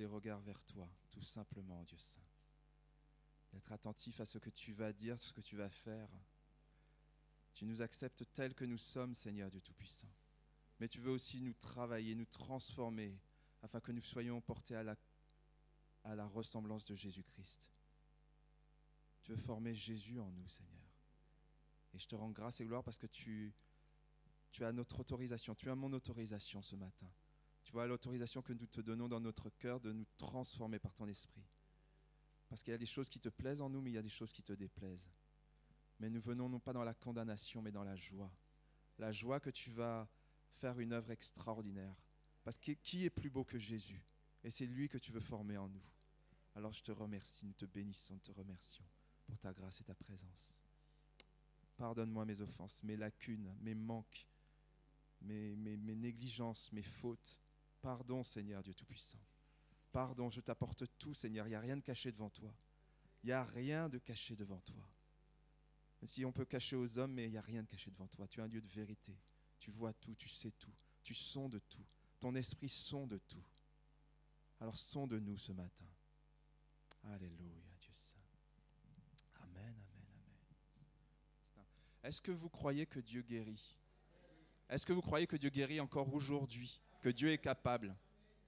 les regards vers toi, tout simplement, Dieu saint. D'être attentif à ce que tu vas dire, ce que tu vas faire. Tu nous acceptes tels que nous sommes, Seigneur Dieu Tout-Puissant. Mais tu veux aussi nous travailler, nous transformer, afin que nous soyons portés à la ressemblance de Jésus-Christ. Tu veux former Jésus en nous, Seigneur. Et je te rends grâce et gloire parce que tu as notre autorisation, tu as mon autorisation ce matin. Tu vois l'autorisation que nous te donnons dans notre cœur de nous transformer par ton esprit. Parce qu'il y a des choses qui te plaisent en nous, mais il y a des choses qui te déplaisent. Mais nous venons non pas dans la condamnation, mais dans la joie. La joie que tu vas faire une œuvre extraordinaire. Parce que qui est plus beau que Jésus? Et c'est lui que tu veux former en nous. Alors je te remercie, nous te bénissons, nous te remercions pour ta grâce et ta présence. Pardonne-moi mes offenses, mes lacunes, mes manques, mes négligences, mes fautes. Pardon, Seigneur Dieu Tout-Puissant. Pardon, je t'apporte tout, Seigneur. Il n'y a rien de caché devant toi. Il n'y a rien de caché devant toi. Même si on peut cacher aux hommes, mais il n'y a rien de caché devant toi. Tu es un Dieu de vérité. Tu vois tout, tu sais tout. Tu sondes tout. Ton esprit sonde tout. Alors sonde-nous ce matin. Alléluia, Dieu saint. Amen, amen, amen. Est-ce que vous croyez que Dieu guérit? Est-ce que vous croyez que Dieu guérit encore aujourd'hui? Que Dieu est capable?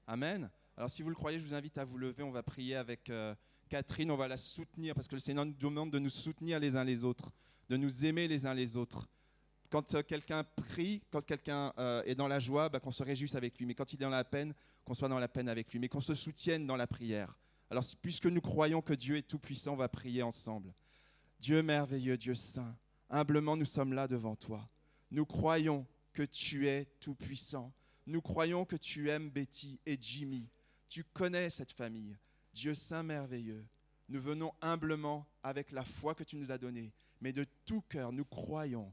Amen. Alors si vous le croyez, je vous invite à vous lever. On va prier avec Catherine, on va la soutenir parce que le Seigneur nous demande de nous soutenir les uns les autres, de nous aimer les uns les autres. Quand quelqu'un prie, quand quelqu'un est dans la joie, qu'on se réjouisse avec lui. Mais quand il est dans la peine, qu'on soit dans la peine avec lui. Mais qu'on se soutienne dans la prière. Alors puisque nous croyons que Dieu est tout-puissant, on va prier ensemble. Dieu merveilleux, Dieu saint, humblement nous sommes là devant toi. Nous croyons que tu es tout-puissant. Nous croyons que tu aimes Betty et Jimmy. Tu connais cette famille. Dieu saint merveilleux, nous venons humblement avec la foi que tu nous as donnée. Mais de tout cœur, nous croyons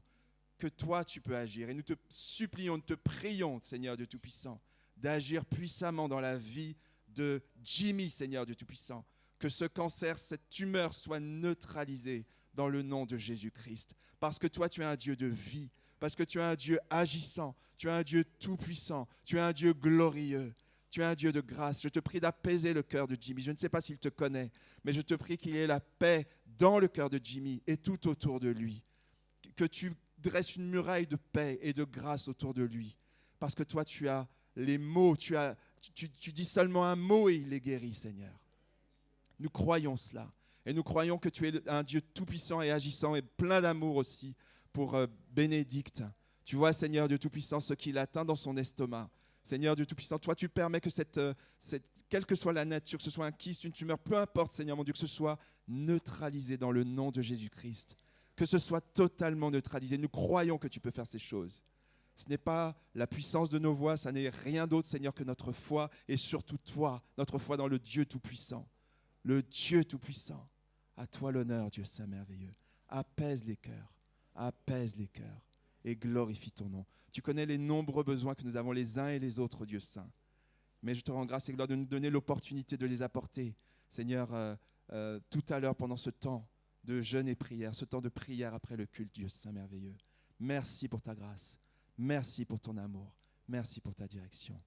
que toi, tu peux agir. Et nous te supplions, nous te prions, Seigneur Dieu Tout-Puissant, d'agir puissamment dans la vie de Jimmy, Seigneur Dieu Tout-Puissant. Que ce cancer, cette tumeur soit neutralisée dans le nom de Jésus-Christ. Parce que toi, tu es un Dieu de vie. Parce que tu es un Dieu agissant. Tu es un Dieu tout-puissant. Tu es un Dieu glorieux. Tu es un Dieu de grâce. Je te prie d'apaiser le cœur de Jimmy. Je ne sais pas s'il te connaît, mais je te prie qu'il y ait la paix dans le cœur de Jimmy et tout autour de lui. Que tu dresses une muraille de paix et de grâce autour de lui. Parce que toi, tu as les mots. Tu dis seulement un mot et il est guéri, Seigneur. Nous croyons cela. Et nous croyons que tu es un Dieu tout-puissant et agissant et plein d'amour aussi pour Bénédicte. Tu vois, Seigneur Dieu Tout-Puissant, ce qu'il atteint dans son estomac. Seigneur Dieu Tout-Puissant, toi, tu permets que quelle que soit la nature, que ce soit un kyste, une tumeur, peu importe, Seigneur mon Dieu, que ce soit neutralisé dans le nom de Jésus-Christ. Que ce soit totalement neutralisé. Nous croyons que tu peux faire ces choses. Ce n'est pas la puissance de nos voix, ça n'est rien d'autre, Seigneur, que notre foi et surtout toi, notre foi dans le Dieu Tout-Puissant. Le Dieu Tout-Puissant. À toi l'honneur, Dieu Saint merveilleux. Apaise les cœurs et glorifie ton nom. Tu connais les nombreux besoins que nous avons les uns et les autres, Dieu Saint. Mais je te rends grâce et gloire de nous donner l'opportunité de les apporter, Seigneur, tout à l'heure pendant ce temps de jeûne et prière, ce temps de prière après le culte, Dieu Saint merveilleux. Merci pour ta grâce. Merci pour ton amour. Merci pour ta direction.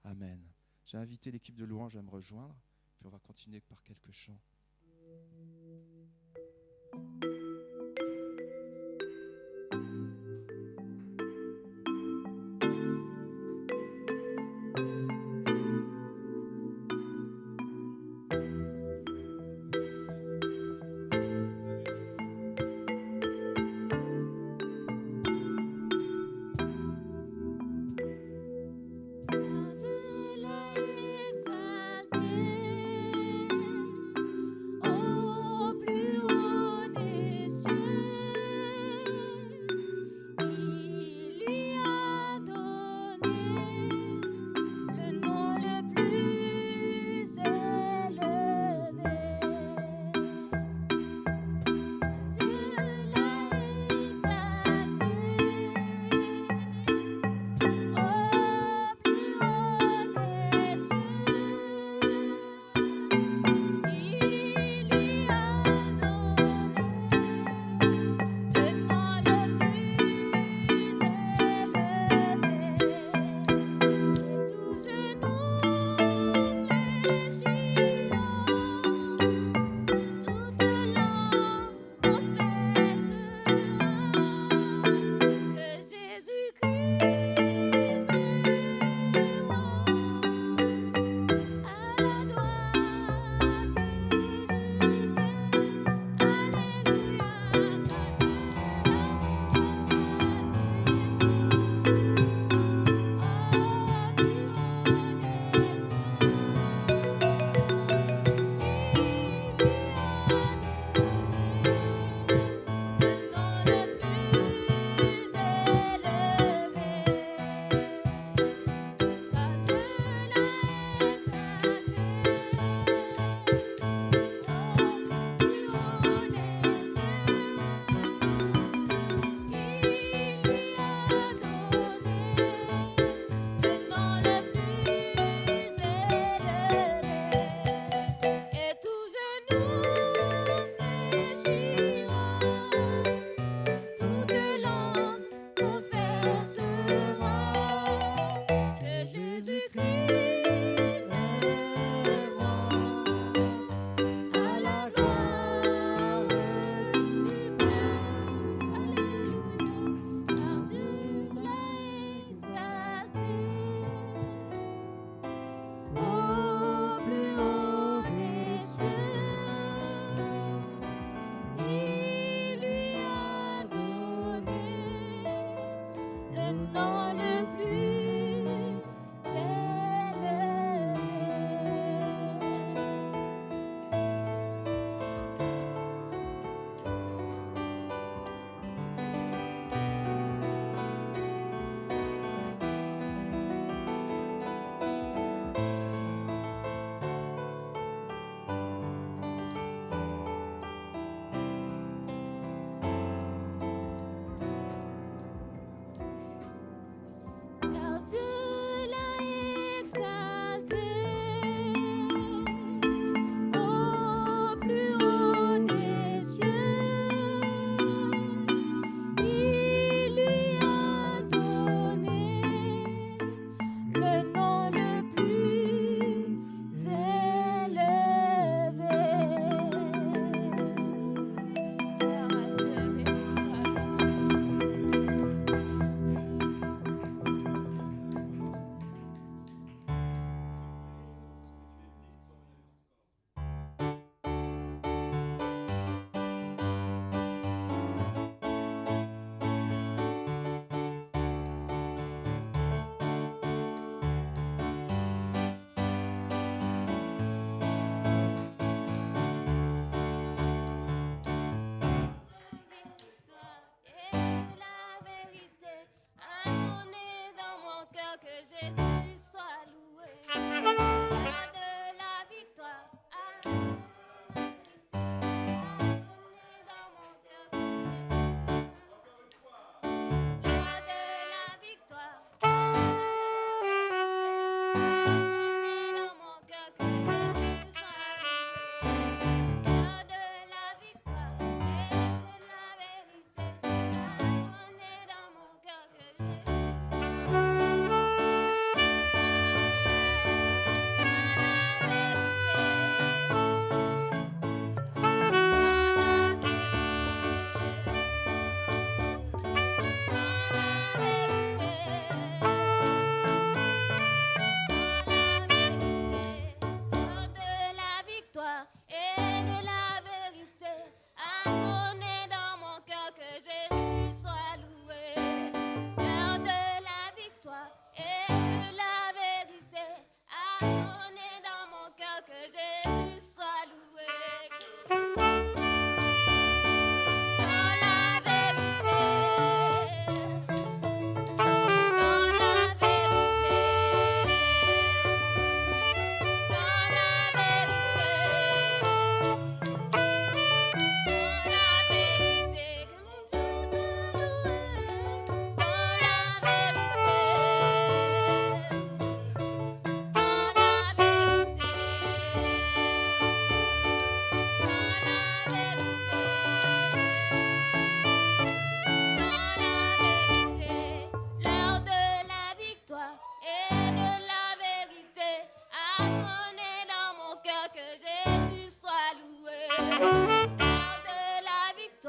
Amen. J'ai invité l'équipe de louange à me rejoindre, puis on va continuer par quelques chants. Oh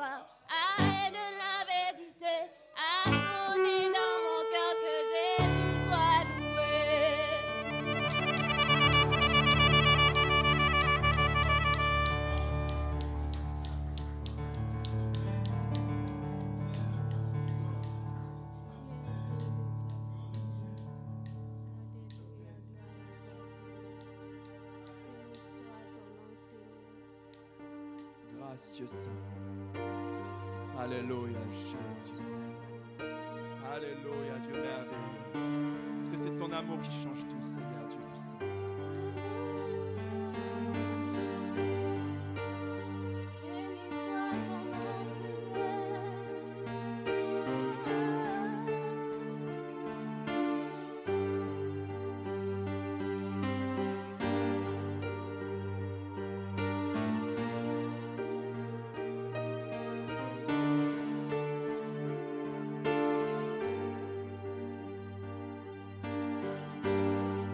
soir. Arrête de la vérité, a sonné dans mon cœur que Jésus soit Gracieux Saint. Alléluia, Jésus. Alléluia, Dieu merveilleux. Parce que c'est ton amour qui change tout, Seigneur, Dieu puissant. béni soit ton nom, Seigneur.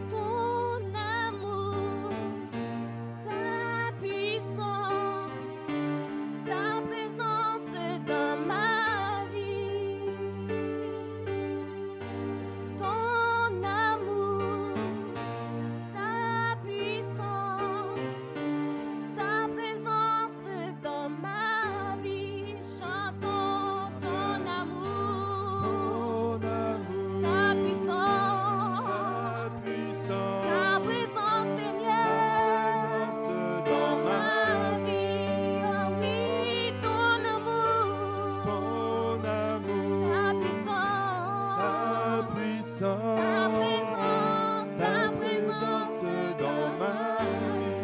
Ton amour, ta puissance, ta présence dans ma vie. Ton amour, ta puissance, ta présence dans ma vie. Chantons ton amour, Ton amour, ta puissance, ta puissance, ta présence, Seigneur, présence dans ma vie. Oh oui, ton amour, ton amour, ta puissance, ta puissance, ta présence dans ma vie.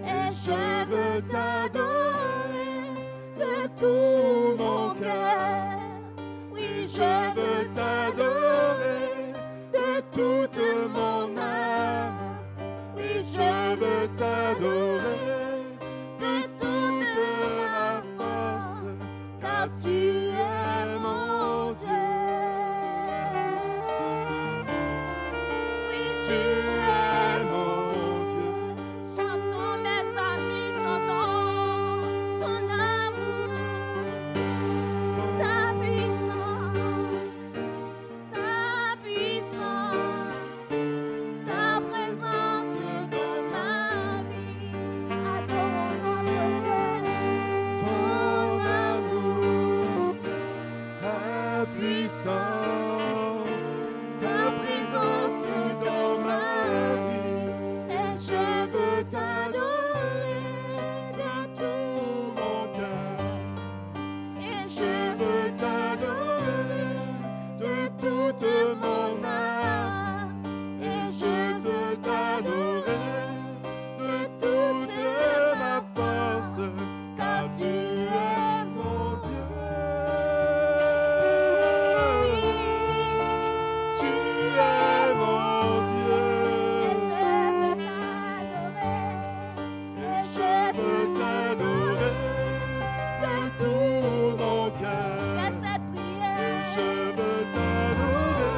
et je veux t'adorer de tout mon cœur. Oui, Je veux t'adorer de toute mon âme. oui, Je veux t'adorer de toute ma force, car tu es mon Dieu. oui, Tu es mon Dieu. Chantons, mes amis, chantons ton amour, ta puissance, ta puissance, ta présence dans ma vie. Adorons notre Dieu, Ton amour, ta puissance, ta présence dans ma vie. et Je veux t'adorer de tout mon cœur. et Je veux t'adorer de toute mon âme. Et je veux t'adorer de toute ma force, car tu es mon Dieu. Tu es mon Dieu. Et je veux t'adorer de tout mon cœur. Et je veux t'adorer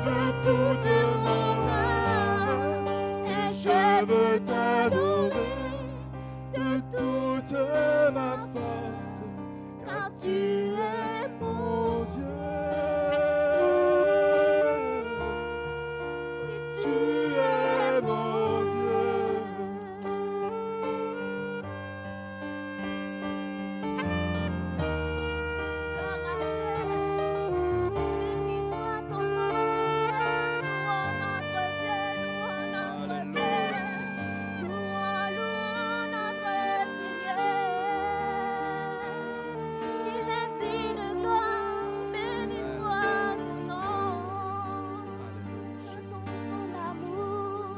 de toute mon âme. Et je veux t'adorer de toute ma force, car tu es mon Dieu. Tu es mon Dieu. Béni soit ton nom, Seigneur. Louons notre Dieu, louons notre Dieu. Louons notre Seigneur. Il est digne de gloire. Béni soit son nom. Chantons son amour.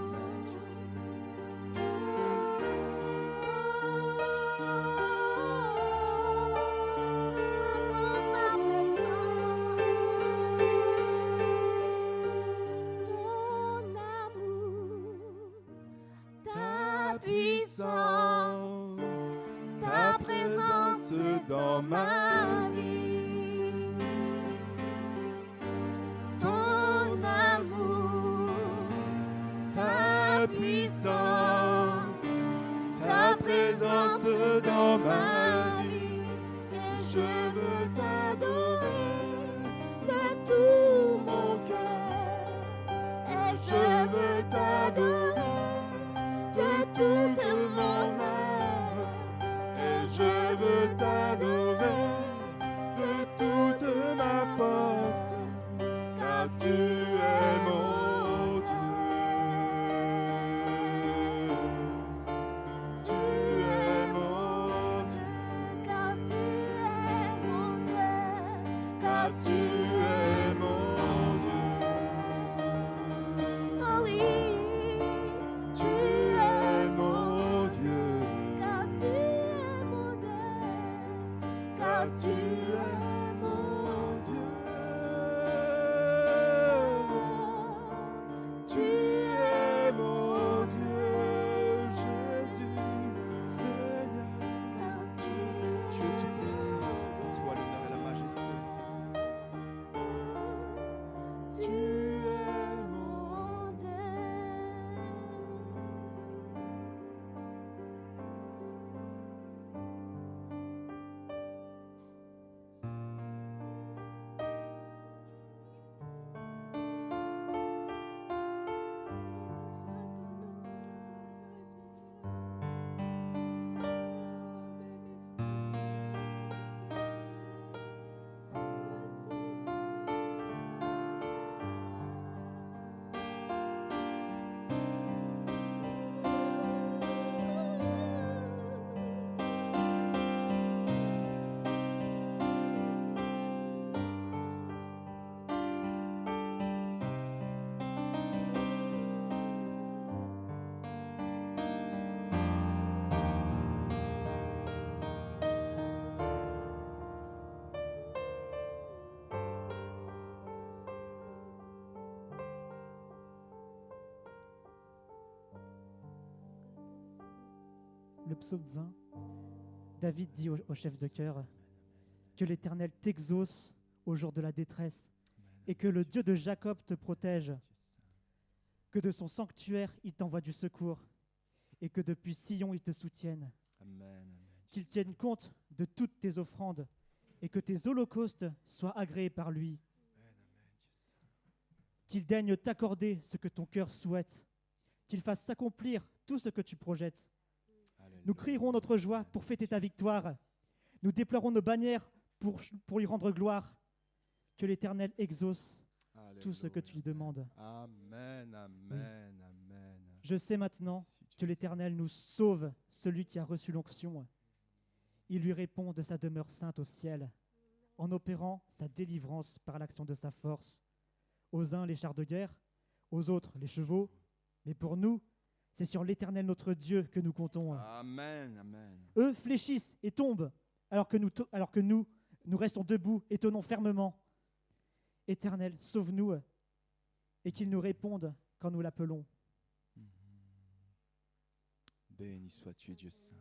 Sentons sa présence. Ton amour, ta puissance, ta présence dans ma vie. Ton amour, Ta puissance, ta présence dans ma vie. et veux t'adorer de tout mon cœur. Et je veux t'adorer de toute mon âme. Et je veux t'adorer de toute ma force. Car tu es mon Dieu. Tu es mon Dieu. Car tu es mon Dieu. Car tu es mon Dieu. Oh oui. Tu es mon Dieu. Car tu es mon Dieu. Car tu es mon Dieu. Tu es mon Dieu, Jésus, Seigneur. Car tu Tu es tout puissant. À toi l'honneur et la majesté. Tu es mon Dieu. Le psaume 20, David dit au chef de chœur que l'Éternel t'exauce au jour de la détresse et que le Dieu de Jacob te protège, que de son sanctuaire il t'envoie du secours et que depuis Sion il te soutienne, Amen. qu'il tienne compte de toutes tes offrandes et que tes holocaustes soient agréés par lui, qu'il daigne t'accorder ce que ton cœur souhaite, qu'il fasse s'accomplir tout ce que tu projettes. Nous crierons notre joie pour fêter ta victoire. Nous déploierons nos bannières pour lui rendre gloire. Que l'Éternel exauce tout ce que tu lui demandes. Amen, amen, amen. Je sais maintenant que l'Éternel nous sauve, celui qui a reçu l'onction. Il lui répond de sa demeure sainte au ciel, en opérant sa délivrance par l'action de sa force. Aux uns les chars de guerre, aux autres les chevaux, mais pour nous, c'est sur l'Éternel notre Dieu que nous comptons. Amen, amen. Eux fléchissent et tombent, alors que nous restons debout et tenons fermement. Éternel, sauve-nous, et qu'il nous réponde quand nous l'appelons. Béni sois-tu, Dieu saint.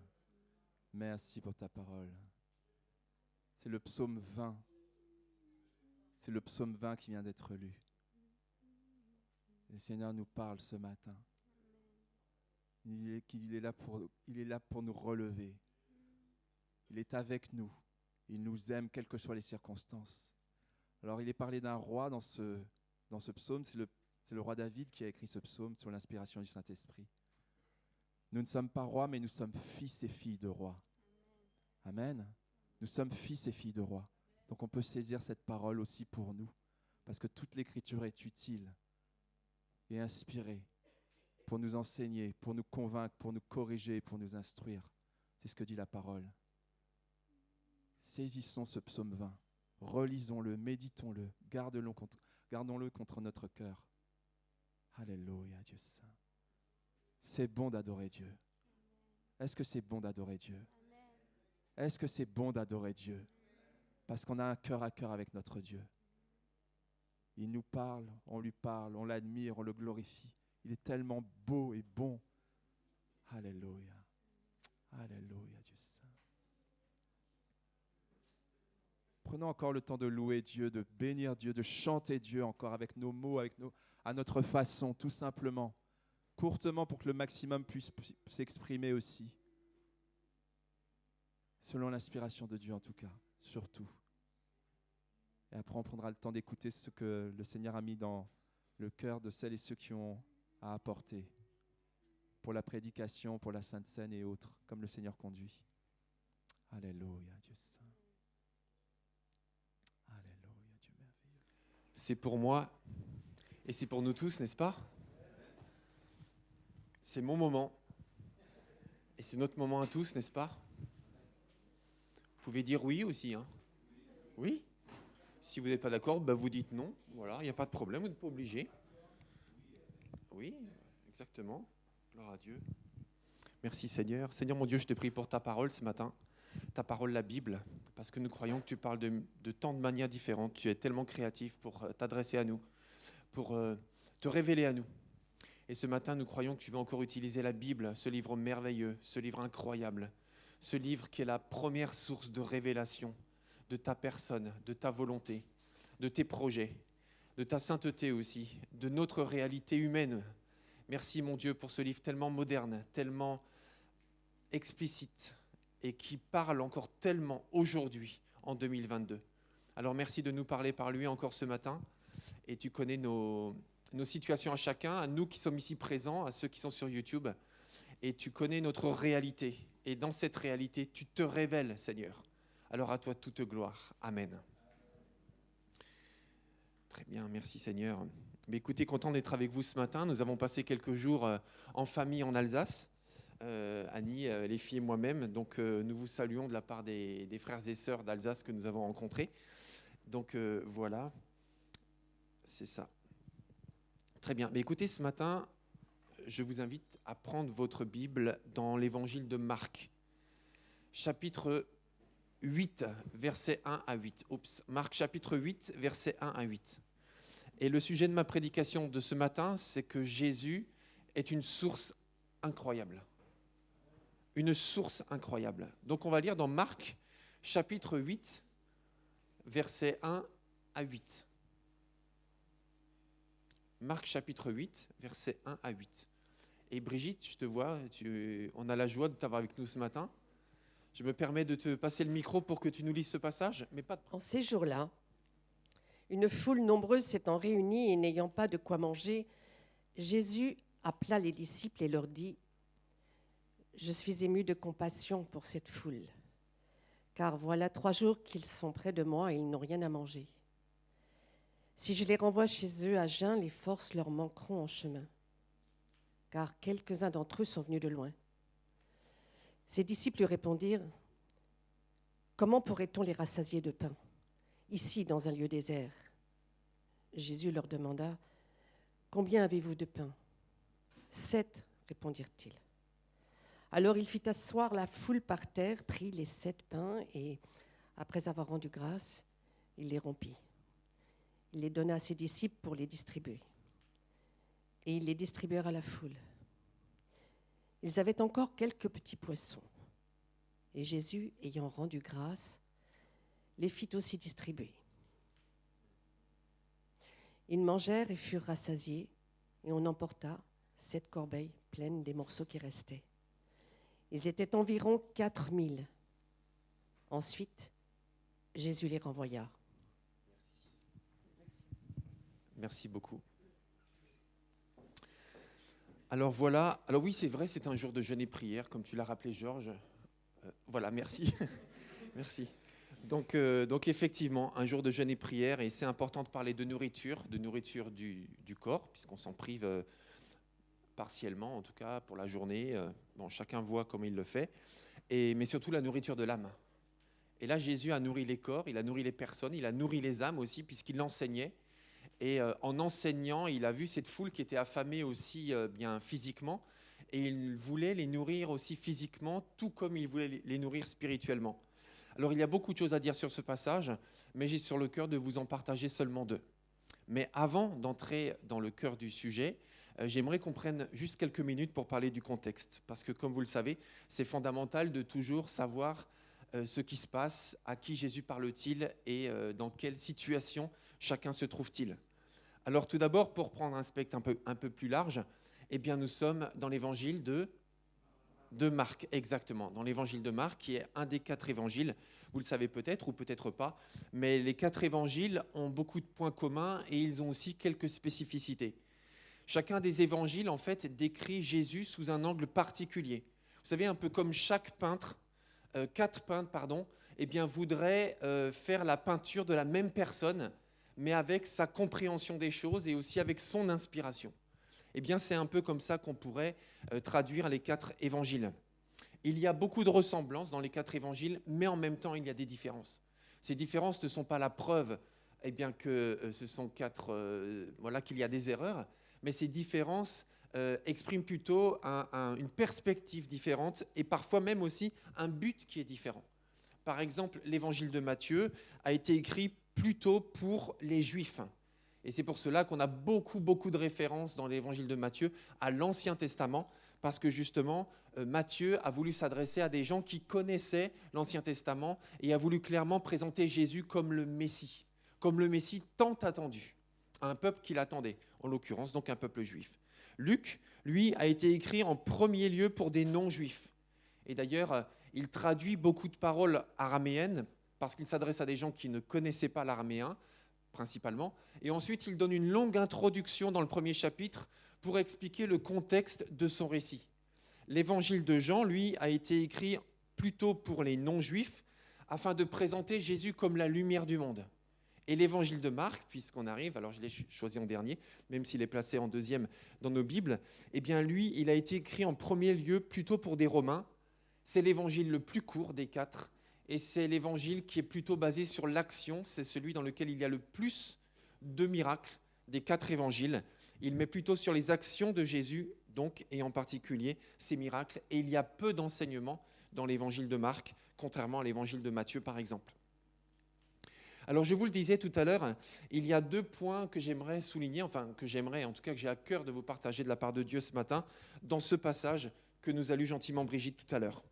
Merci pour ta parole. C'est le psaume 20. C'est le psaume 20 qui vient d'être lu. Le Seigneur nous parle ce matin. Il est là pour nous relever. Il est avec nous. Il nous aime, quelles que soient les circonstances. Alors, il est parlé d'un roi dans ce psaume. C'est le roi David qui a écrit ce psaume sur l'inspiration du Saint-Esprit. Nous ne sommes pas rois, mais nous sommes fils et filles de rois. Amen. Nous sommes fils et filles de rois. Donc, on peut saisir cette parole aussi pour nous, parce que toute l'Écriture est utile et inspirée pour nous enseigner, pour nous convaincre, pour nous corriger, pour nous instruire. C'est ce que dit la parole. Saisissons ce psaume 20, relisons-le, méditons-le, gardons-le contre notre cœur. Alléluia, Dieu saint. C'est bon d'adorer Dieu. Est-ce que c'est bon d'adorer Dieu? Est-ce que c'est bon d'adorer Dieu? Parce qu'on a un cœur à cœur avec notre Dieu. Il nous parle, on l'admire, on le glorifie. Il est tellement beau et bon. Alléluia. Alléluia, Dieu saint. Prenons encore le temps de louer Dieu, de bénir Dieu, de chanter Dieu encore avec nos mots, à notre façon, tout simplement. Courtement pour que le maximum puisse s'exprimer aussi. Selon l'inspiration de Dieu en tout cas, surtout. Et après, on prendra le temps d'écouter ce que le Seigneur a mis dans le cœur de celles et ceux qui ont à apporter pour la prédication, pour la Sainte Seine et autres, comme le Seigneur conduit. Alléluia, Dieu saint. Alléluia, Dieu merveilleux. C'est pour moi et c'est pour nous tous, n'est-ce pas? C'est mon moment et c'est notre moment à tous, n'est-ce pas? Vous pouvez dire oui aussi, hein? Oui? Si vous n'êtes pas d'accord, vous dites non. Voilà, il n'y a pas de problème, vous n'êtes pas obligé. Oui, exactement. Gloire à Dieu. Merci Seigneur. Seigneur mon Dieu, je te prie pour ta parole ce matin, ta parole, la Bible, parce que nous croyons que tu parles de tant de manières différentes. Tu es tellement créatif pour t'adresser à nous, pour te révéler à nous. Et ce matin, nous croyons que tu vas encore utiliser la Bible, ce livre merveilleux, ce livre incroyable, ce livre qui est la première source de révélation de ta personne, de ta volonté, de tes projets, de ta sainteté aussi, de notre réalité humaine. Merci mon Dieu pour ce livre tellement moderne, tellement explicite et qui parle encore tellement aujourd'hui, en 2022. Alors merci de nous parler par lui encore ce matin. Et tu connais nos situations à chacun, à nous qui sommes ici présents, à ceux qui sont sur YouTube. Et tu connais notre réalité. Et dans cette réalité, tu te révèles, Seigneur. Alors à toi toute gloire. Amen. Très bien, merci Seigneur. Mais écoutez, content d'être avec vous ce matin. Nous avons passé quelques jours en famille en Alsace. Annie, les filles et moi-même. Donc nous vous saluons de la part des frères et sœurs d'Alsace que nous avons rencontrés. Donc voilà, c'est ça. Très bien. Mais écoutez, ce matin, je vous invite à prendre votre Bible dans l'évangile de Marc, chapitre 8, versets 1 à 8. Marc, chapitre 8, versets 1 à 8. Et le sujet de ma prédication de ce matin, c'est que Jésus est une source incroyable. Une source incroyable. Donc on va lire dans Marc, chapitre 8, versets 1 à 8. Marc, chapitre 8, versets 1 à 8. Et Brigitte, je te vois, on a la joie de t'avoir avec nous ce matin. Je me permets de te passer le micro pour que tu nous lises ce passage, mais pas de... En ces jours-là, une foule nombreuse s'étant réunie et n'ayant pas de quoi manger, Jésus appela les disciples et leur dit : « Je suis ému de compassion pour cette foule, car voilà 3 jours qu'ils sont près de moi et ils n'ont rien à manger. Si je les renvoie chez eux à jeun, les forces leur manqueront en chemin, car quelques-uns d'entre eux sont venus de loin. » Ses disciples lui répondirent : « Comment pourrait-on les rassasier de pain, ici dans un lieu désert ? » Jésus leur demanda : « Combien avez-vous de pain ? » « 7, répondirent-ils. Alors il fit asseoir la foule par terre, prit les 7 pains et, après avoir rendu grâce, il les rompit. Il les donna à ses disciples pour les distribuer. Et ils les distribuèrent à la foule. Ils avaient encore quelques petits poissons. Et Jésus, ayant rendu grâce, les fit aussi distribuer. Ils mangèrent et furent rassasiés, et on emporta 7 corbeilles pleines des morceaux qui restaient. Ils étaient environ 4000. Ensuite, Jésus les renvoya. Merci beaucoup. Alors voilà, alors oui c'est vrai, c'est un jour de jeûne et prière, comme tu l'as rappelé Georges. Voilà, merci. Merci. Donc effectivement, un jour de jeûne et prière, et c'est important de parler de nourriture du corps, puisqu'on s'en prive partiellement, en tout cas pour la journée. Bon, chacun voit comment il le fait, mais surtout la nourriture de l'âme. Et là, Jésus a nourri les corps, il a nourri les personnes, il a nourri les âmes aussi, puisqu'il enseignait. Et en enseignant, il a vu cette foule qui était affamée aussi bien physiquement, et il voulait les nourrir aussi physiquement, tout comme il voulait les nourrir spirituellement. Alors il y a beaucoup de choses à dire sur ce passage, mais j'ai sur le cœur de vous en partager seulement 2. Mais avant d'entrer dans le cœur du sujet, j'aimerais qu'on prenne juste quelques minutes pour parler du contexte, parce que comme vous le savez, c'est fondamental de toujours savoir ce qui se passe, à qui Jésus parle-t-il et dans quelle situation chacun se trouve-t-il. Alors tout d'abord, pour prendre un spectre un peu plus large, eh bien nous sommes dans l'évangile de De Marc, exactement, dans l'évangile de Marc, qui est un des 4 évangiles. Vous le savez peut-être ou peut-être pas, mais les 4 évangiles ont beaucoup de points communs et ils ont aussi quelques spécificités. Chacun des évangiles, en fait, décrit Jésus sous un angle particulier. Vous savez, un peu comme chaque peintre, 4 peintres, eh bien, voudraient faire la peinture de la même personne, mais avec sa compréhension des choses et aussi avec son inspiration. Eh bien, c'est un peu comme ça qu'on pourrait traduire les 4 évangiles. Il y a beaucoup de ressemblances dans les 4 évangiles, mais en même temps, il y a des différences. Ces différences ne sont pas la preuve que ce sont 4, qu'il y a des erreurs, mais ces différences expriment plutôt une perspective différente et parfois même aussi un but qui est différent. Par exemple, l'évangile de Matthieu a été écrit plutôt pour les Juifs. Et c'est pour cela qu'on a beaucoup de références dans l'évangile de Matthieu à l'Ancien Testament, parce que justement, Matthieu a voulu s'adresser à des gens qui connaissaient l'Ancien Testament et a voulu clairement présenter Jésus comme le Messie tant attendu, à un peuple qui l'attendait, en l'occurrence donc un peuple juif. Luc, lui, a été écrit en premier lieu pour des non-juifs. Et d'ailleurs, il traduit beaucoup de paroles araméennes, parce qu'il s'adresse à des gens qui ne connaissaient pas l'araméen, principalement. Et ensuite, il donne une longue introduction dans le premier chapitre pour expliquer le contexte de son récit. L'évangile de Jean, lui, a été écrit plutôt pour les non-juifs, afin de présenter Jésus comme la lumière du monde. Et l'évangile de Marc, puisqu'on arrive, alors je l'ai choisi en dernier, même s'il est placé en deuxième dans nos Bibles, eh bien lui, il a été écrit en premier lieu plutôt pour des Romains. C'est l'évangile le plus court des 4, et c'est l'évangile qui est plutôt basé sur l'action. C'est celui dans lequel il y a le plus de miracles des 4 évangiles. Il met plutôt sur les actions de Jésus, donc, et en particulier ces miracles. Et il y a peu d'enseignements dans l'évangile de Marc, contrairement à l'évangile de Matthieu, par exemple. Alors, je vous le disais tout à l'heure, il y a 2 points que j'aimerais souligner, que j'ai à cœur de vous partager de la part de Dieu ce matin, dans ce passage que nous a lu gentiment Brigitte tout à l'heure.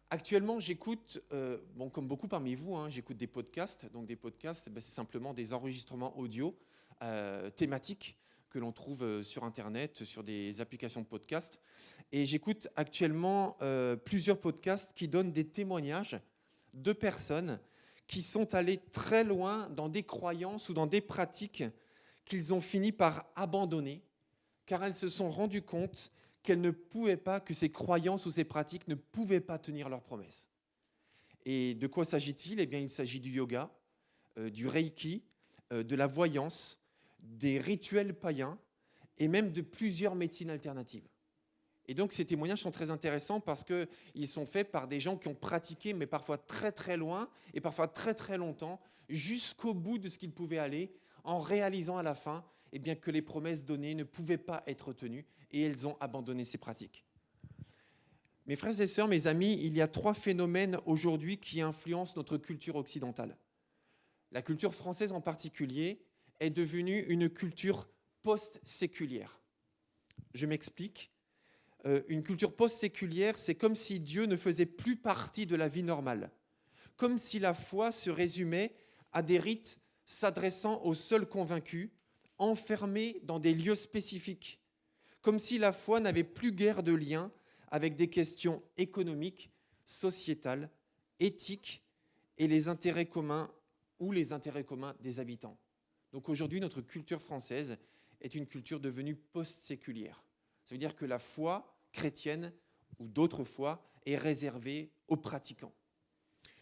Actuellement, j'écoute, comme beaucoup parmi vous, j'écoute des podcasts. Donc des podcasts, c'est simplement des enregistrements audio thématiques que l'on trouve sur Internet, sur des applications de podcasts. Et j'écoute actuellement plusieurs podcasts qui donnent des témoignages de personnes qui sont allées très loin dans des croyances ou dans des pratiques qu'ils ont fini par abandonner, car elles se sont rendues compte qu'elles ne pouvaient pas, que ces croyances ou ces pratiques ne pouvaient pas tenir leurs promesses. Et de quoi s'agit-il ? Eh bien, il s'agit du yoga, du reiki, de la voyance, des rituels païens et même de plusieurs médecines alternatives. Et donc, ces témoignages sont très intéressants parce qu'ils sont faits par des gens qui ont pratiqué, mais parfois très très loin et parfois très très longtemps, jusqu'au bout de ce qu'ils pouvaient aller, en réalisant à la fin que les promesses données ne pouvaient pas être tenues et elles ont abandonné ces pratiques. Mes frères et sœurs, mes amis, il y a 3 phénomènes aujourd'hui qui influencent notre culture occidentale. La culture française en particulier est devenue une culture post-séculière. Je m'explique. Une culture post-séculière, c'est comme si Dieu ne faisait plus partie de la vie normale. Comme si la foi se résumait à des rites s'adressant aux seuls convaincus, enfermés dans des lieux spécifiques. Comme si la foi n'avait plus guère de lien avec des questions économiques, sociétales, éthiques et les intérêts communs ou les intérêts communs des habitants. Donc aujourd'hui, notre culture française est une culture devenue post-séculière. Ça veut dire que la foi chrétienne ou d'autres foi est réservée aux pratiquants.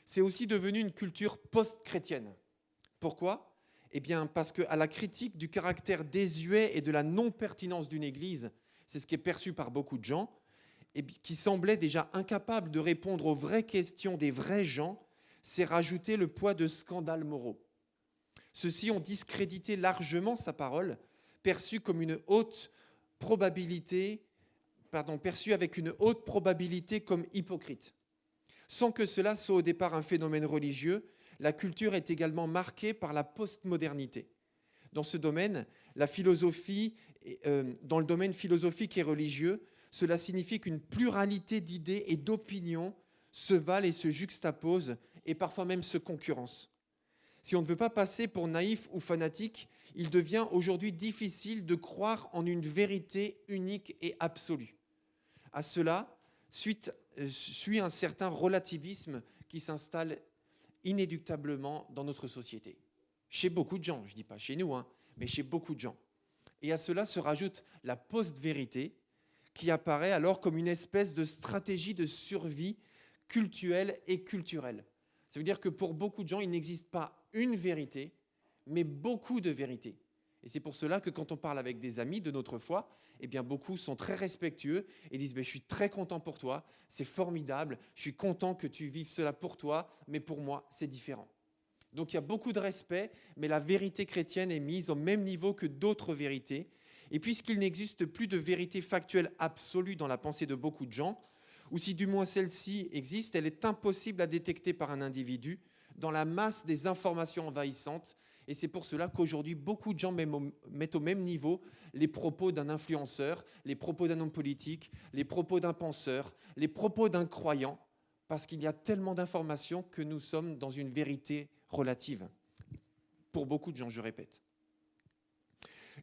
C'est aussi devenu une culture post-chrétienne. Pourquoi ? Eh bien, parce qu'à la critique du caractère désuet et de la non-pertinence d'une Église, c'est ce qui est perçu par beaucoup de gens, et qui semblaient déjà incapables de répondre aux vraies questions des vrais gens, c'est rajouter le poids de scandales moraux. Ceux-ci ont discrédité largement sa parole, perçue avec une haute probabilité comme hypocrite. Sans que cela soit au départ un phénomène religieux, la culture est également marquée par la postmodernité. Dans ce domaine, dans le domaine philosophique et religieux, cela signifie qu'une pluralité d'idées et d'opinions se valent et se juxtaposent et parfois même se concurrencent. Si on ne veut pas passer pour naïf ou fanatique, il devient aujourd'hui difficile de croire en une vérité unique et absolue. À cela suit un certain relativisme qui s'installe inéluctablement dans notre société. Chez beaucoup de gens, je ne dis pas chez nous, mais chez beaucoup de gens. Et à cela se rajoute la post-vérité qui apparaît alors comme une espèce de stratégie de survie cultuelle et culturelle. Ça veut dire que pour beaucoup de gens, il n'existe pas une vérité, mais beaucoup de vérités. Et c'est pour cela que quand on parle avec des amis de notre foi, eh bien beaucoup sont très respectueux et disent je suis très content pour toi, c'est formidable, je suis content que tu vives cela pour toi, mais pour moi, c'est différent. Donc il y a beaucoup de respect, mais la vérité chrétienne est mise au même niveau que d'autres vérités. Et puisqu'il n'existe plus de vérité factuelle absolue dans la pensée de beaucoup de gens, ou si du moins celle-ci existe, elle est impossible à détecter par un individu dans la masse des informations envahissantes. Et c'est pour cela qu'aujourd'hui, beaucoup de gens mettent au même niveau les propos d'un influenceur, les propos d'un homme politique, les propos d'un penseur, les propos d'un croyant, parce qu'il y a tellement d'informations que nous sommes dans une vérité relative. Pour beaucoup de gens, je répète.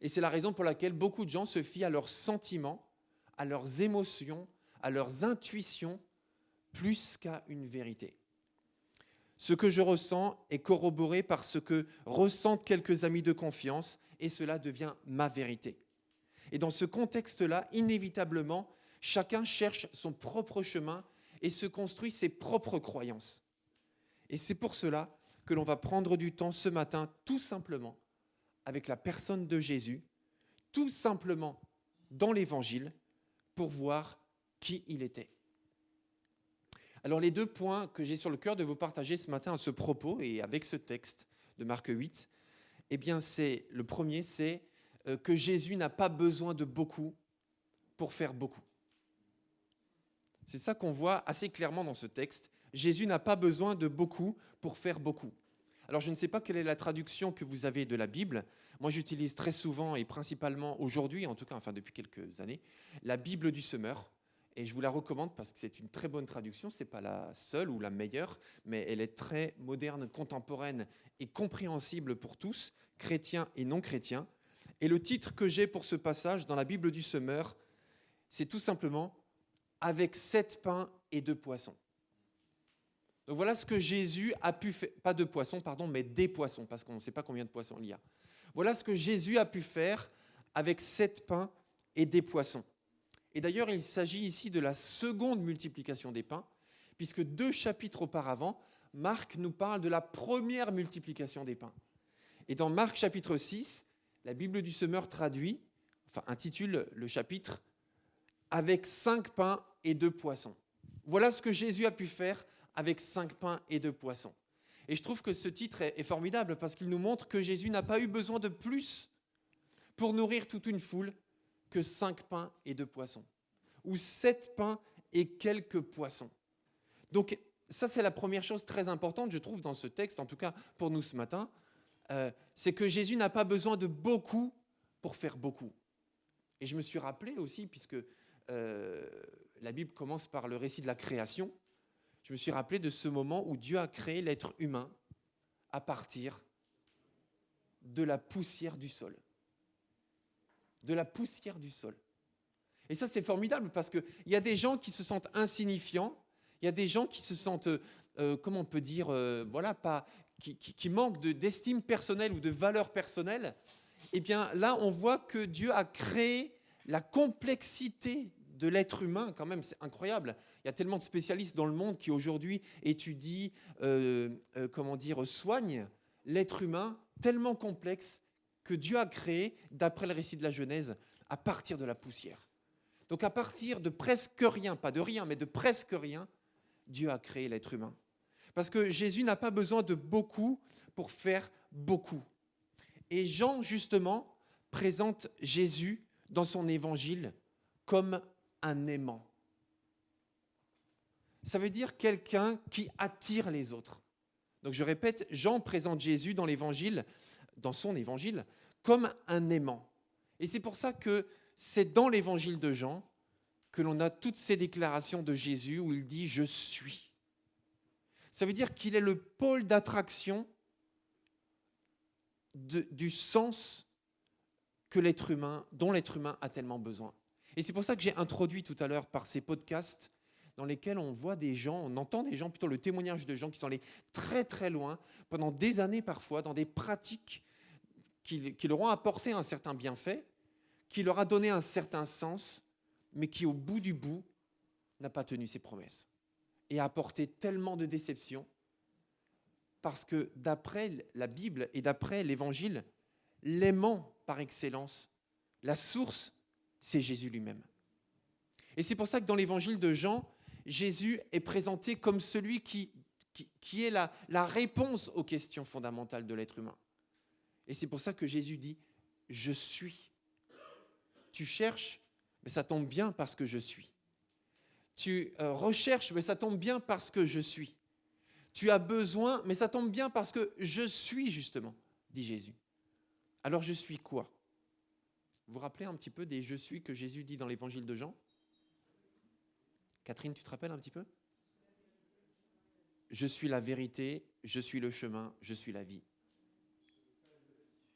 Et c'est la raison pour laquelle beaucoup de gens se fient à leurs sentiments, à leurs émotions, à leurs intuitions, plus qu'à une vérité. Ce que je ressens est corroboré par ce que ressentent quelques amis de confiance, et cela devient ma vérité. Et dans ce contexte-là, inévitablement, chacun cherche son propre chemin et se construit ses propres croyances. Et c'est pour cela que l'on va prendre du temps ce matin, tout simplement, avec la personne de Jésus, tout simplement dans l'Évangile, pour voir qui il était. Alors les deux points que j'ai sur le cœur de vous partager ce matin à ce propos et avec ce texte de Marc 8, eh bien le premier, c'est que Jésus n'a pas besoin de beaucoup pour faire beaucoup. C'est ça qu'on voit assez clairement dans ce texte. Jésus n'a pas besoin de beaucoup pour faire beaucoup. Alors je ne sais pas quelle est la traduction que vous avez de la Bible. Moi j'utilise très souvent et principalement aujourd'hui, en tout cas depuis quelques années, la Bible du Semeur. Et je vous la recommande parce que c'est une très bonne traduction. Ce n'est pas la seule ou la meilleure, mais elle est très moderne, contemporaine et compréhensible pour tous, chrétiens et non chrétiens. Et le titre que j'ai pour ce passage dans la Bible du Semeur, c'est tout simplement « Avec 7 pains et 2 poissons ». Donc voilà ce que Jésus a pu faire, pas de poissons, pardon, mais des poissons, parce qu'on ne sait pas combien de poissons il y a. Voilà ce que Jésus a pu faire avec 7 pains et des poissons. Et d'ailleurs, il s'agit ici de la seconde multiplication des pains, puisque 2 chapitres auparavant, Marc nous parle de la première multiplication des pains. Et dans Marc chapitre 6, la Bible du Semeur intitule le chapitre « Avec 5 pains et 2 poissons ». Voilà ce que Jésus a pu faire avec 5 pains et 2 poissons. Et je trouve que ce titre est formidable parce qu'il nous montre que Jésus n'a pas eu besoin de plus pour nourrir toute une foule que 5 pains et 2 poissons, ou 7 pains et quelques poissons. Donc ça, c'est la première chose très importante, je trouve, dans ce texte, en tout cas pour nous ce matin, c'est que Jésus n'a pas besoin de beaucoup pour faire beaucoup. Et je me suis rappelé aussi, puisque la Bible commence par le récit de la création, je me suis rappelé de ce moment où Dieu a créé l'être humain à partir de la poussière du sol. De la poussière du sol. Et ça, c'est formidable parce qu'il y a des gens qui se sentent insignifiants, il y a des gens qui se sentent, comment on peut dire, qui manquent d'estime personnelle ou de valeur personnelle. Eh bien, là, on voit que Dieu a créé la complexité de l'être humain, quand même, c'est incroyable. Il y a tellement de spécialistes dans le monde qui aujourd'hui étudient, soignent l'être humain tellement complexe que Dieu a créé, d'après le récit de la Genèse, à partir de la poussière. Donc à partir de presque rien, pas de rien, mais de presque rien, Dieu a créé l'être humain. Parce que Jésus n'a pas besoin de beaucoup pour faire beaucoup. Et Jean, justement, présente Jésus dans son évangile comme un aimant. Ça veut dire quelqu'un qui attire les autres. Donc je répète, Jean présente Jésus dans l'évangile, dans son évangile, comme un aimant. Et c'est pour ça que c'est dans l'évangile de Jean que l'on a toutes ces déclarations de Jésus où il dit « Je suis ». Ça veut dire qu'il est le pôle d'attraction du sens dont l'être humain a tellement besoin. Et c'est pour ça que j'ai introduit tout à l'heure par ces podcasts dans lesquels on voit des gens, on entend des gens, plutôt le témoignage de gens qui sont allés très très loin, pendant des années parfois, dans des pratiques qui leur ont apporté un certain bienfait, qui leur a donné un certain sens, mais qui au bout du bout n'a pas tenu ses promesses et a apporté tellement de déception parce que d'après la Bible et d'après l'Évangile, l'aimant par excellence, la source, c'est Jésus lui-même. Et c'est pour ça que dans l'Évangile de Jean, Jésus est présenté comme celui qui est la réponse aux questions fondamentales de l'être humain. Et c'est pour ça que Jésus dit « Je suis ». Tu cherches, mais ça tombe bien parce que je suis. Tu recherches, mais ça tombe bien parce que je suis. Tu as besoin, mais ça tombe bien parce que je suis justement, dit Jésus. Alors je suis quoi ? Vous vous rappelez un petit peu des « je suis » que Jésus dit dans l'Évangile de Jean ? Catherine, tu te rappelles un petit peu ? Je suis la vérité, je suis le chemin, je suis la vie.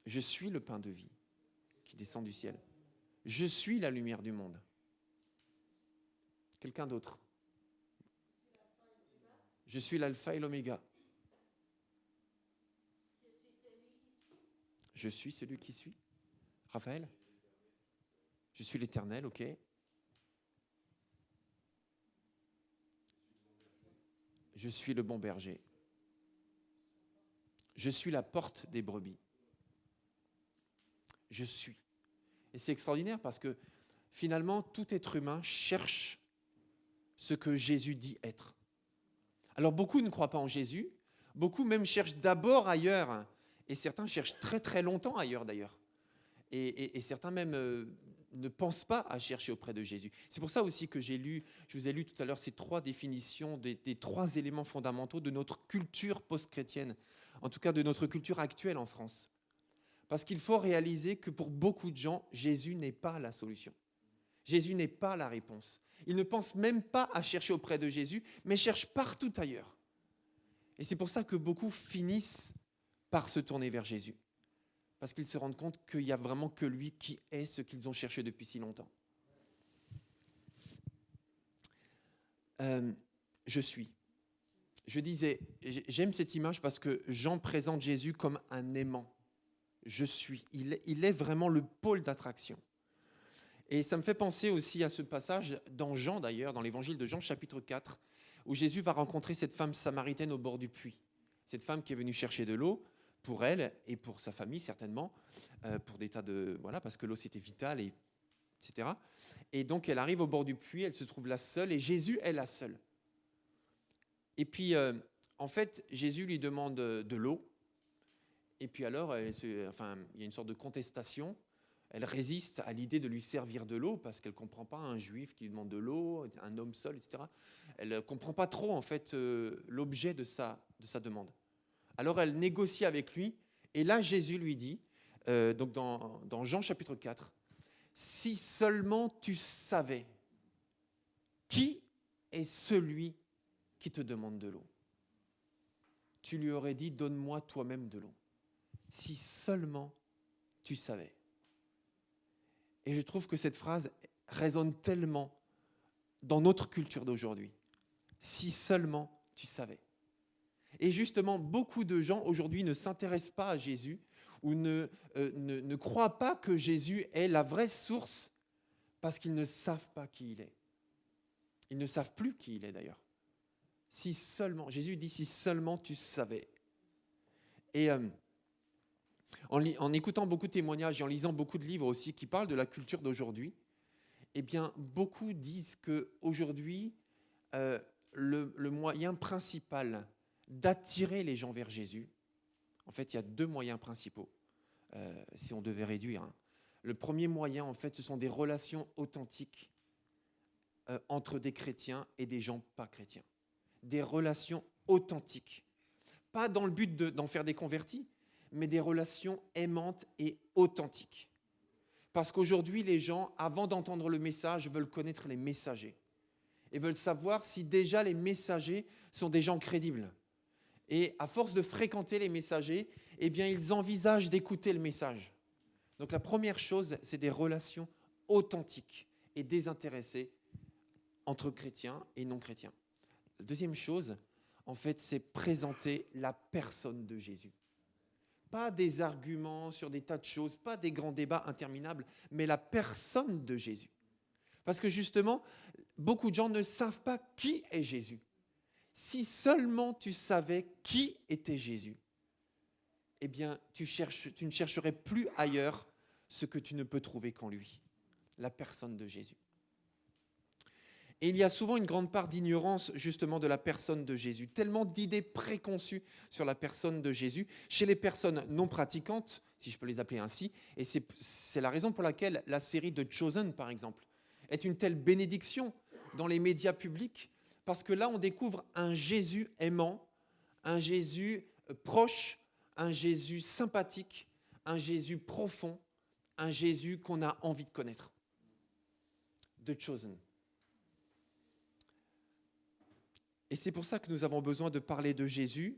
Je suis le pain de vie qui descend du ciel. Je suis la lumière du monde. Quelqu'un d'autre ? Je suis l'alpha et l'oméga. Je suis celui qui suit. Raphaël ? Je suis l'éternel, ok. Je suis le bon berger. Je suis la porte des brebis. Je suis. Et c'est extraordinaire parce que finalement, tout être humain cherche ce que Jésus dit être. Alors beaucoup ne croient pas en Jésus, beaucoup même cherchent d'abord ailleurs, et certains cherchent très très longtemps ailleurs d'ailleurs. Et certains même ne pensent pas à chercher auprès de Jésus. C'est pour ça aussi que je vous ai lu tout à l'heure ces 3 définitions des 3 éléments fondamentaux de notre culture post-chrétienne, en tout cas de notre culture actuelle en France. Parce qu'il faut réaliser que pour beaucoup de gens, Jésus n'est pas la solution. Jésus n'est pas la réponse. Ils ne pensent même pas à chercher auprès de Jésus, mais cherchent partout ailleurs. Et c'est pour ça que beaucoup finissent par se tourner vers Jésus. Parce qu'ils se rendent compte qu'il n'y a vraiment que lui qui est ce qu'ils ont cherché depuis si longtemps. Je suis. Je disais, j'aime cette image parce que Jean présente Jésus comme un aimant. Je suis. Il est vraiment le pôle d'attraction. Et ça me fait penser aussi à ce passage dans Jean d'ailleurs, dans l'évangile de Jean chapitre 4, où Jésus va rencontrer cette femme samaritaine au bord du puits. Cette femme qui est venue chercher de l'eau pour elle et pour sa famille certainement, pour des tas de... Voilà, parce que l'eau c'était vital, etc. Et donc elle arrive au bord du puits, elle se trouve là seule et Jésus est là seul. Et puis en fait Jésus lui demande de l'eau. Et puis alors, il y a une sorte de contestation. Elle résiste à l'idée de lui servir de l'eau parce qu'elle ne comprend pas un juif qui lui demande de l'eau, un homme seul, etc. Elle ne comprend pas trop en fait l'objet de sa demande. Alors elle négocie avec lui et là Jésus lui dit, donc dans Jean chapitre 4, « Si seulement tu savais qui est celui qui te demande de l'eau, tu lui aurais dit, donne-moi toi-même de l'eau. Si seulement tu savais. » Et je trouve que cette phrase résonne tellement dans notre culture d'aujourd'hui. Si seulement tu savais. Et justement, beaucoup de gens aujourd'hui ne s'intéressent pas à Jésus ou ne croient pas que Jésus est la vraie source parce qu'ils ne savent pas qui il est. Ils ne savent plus qui il est d'ailleurs. Si seulement, Jésus dit, si seulement tu savais. Et en écoutant beaucoup de témoignages et en lisant beaucoup de livres aussi qui parlent de la culture d'aujourd'hui, eh bien, beaucoup disent qu'aujourd'hui, le moyen principal d'attirer les gens vers Jésus, en fait, il y a 2 moyens principaux, si on devait réduire. Le premier moyen, en fait, ce sont des relations authentiques entre des chrétiens et des gens pas chrétiens. Des relations authentiques. Pas dans le but d'en faire des convertis, mais des relations aimantes et authentiques. Parce qu'aujourd'hui, les gens, avant d'entendre le message, veulent connaître les messagers. Et veulent savoir si déjà les messagers sont des gens crédibles. Et à force de fréquenter les messagers, eh bien, ils envisagent d'écouter le message. Donc la première chose, c'est des relations authentiques et désintéressées entre chrétiens et non-chrétiens. La deuxième chose, en fait, c'est présenter la personne de Jésus. Pas des arguments sur des tas de choses, pas des grands débats interminables, mais la personne de Jésus. Parce que justement, beaucoup de gens ne savent pas qui est Jésus. Si seulement tu savais qui était Jésus, eh bien, tu ne chercherais plus ailleurs ce que tu ne peux trouver qu'en lui, la personne de Jésus. Et il y a souvent une grande part d'ignorance justement de la personne de Jésus, tellement d'idées préconçues sur la personne de Jésus chez les personnes non pratiquantes, si je peux les appeler ainsi, et c'est la raison pour laquelle la série de Chosen, par exemple, est une telle bénédiction dans les médias publics, parce que là, on découvre un Jésus aimant, un Jésus proche, un Jésus sympathique, un Jésus profond, un Jésus qu'on a envie de connaître. The Chosen. Et c'est pour ça que nous avons besoin de parler de Jésus,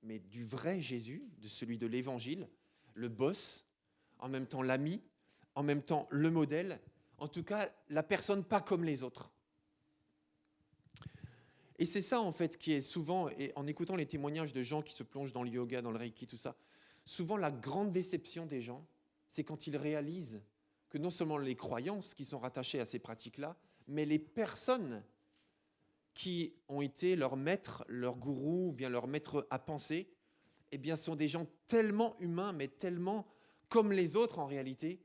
mais du vrai Jésus, de celui de l'Évangile, le boss, en même temps l'ami, en même temps le modèle, en tout cas la personne pas comme les autres. Et c'est ça en fait qui est souvent, et en écoutant les témoignages de gens qui se plongent dans le yoga, dans le reiki, tout ça, souvent la grande déception des gens, c'est quand ils réalisent que non seulement les croyances qui sont rattachées à ces pratiques-là, mais les personnes qui ont été leurs maîtres, leurs gourous, ou bien leurs maîtres à penser, eh bien, sont des gens tellement humains, mais tellement comme les autres en réalité,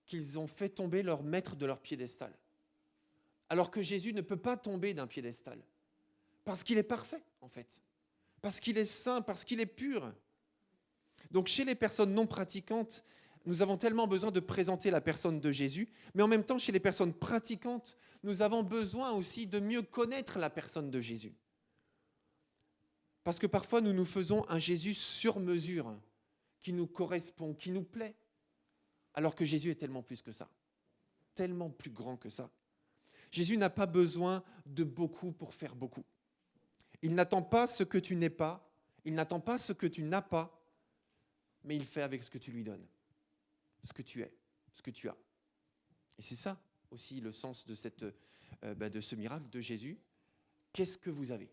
qu'ils ont fait tomber leur maître de leur piédestal. Alors que Jésus ne peut pas tomber d'un piédestal, parce qu'il est parfait, en fait, parce qu'il est saint, parce qu'il est pur. Donc, chez les personnes non pratiquantes, nous avons tellement besoin de présenter la personne de Jésus, mais en même temps, chez les personnes pratiquantes, nous avons besoin aussi de mieux connaître la personne de Jésus. Parce que parfois, nous nous faisons un Jésus sur mesure, qui nous correspond, qui nous plaît, alors que Jésus est tellement plus que ça, tellement plus grand que ça. Jésus n'a pas besoin de beaucoup pour faire beaucoup. Il n'attend pas ce que tu n'es pas, il n'attend pas ce que tu n'as pas, mais il fait avec ce que tu lui donnes. Ce que tu es, ce que tu as. Et c'est ça aussi le sens de ce miracle de Jésus. Qu'est-ce que vous avez ?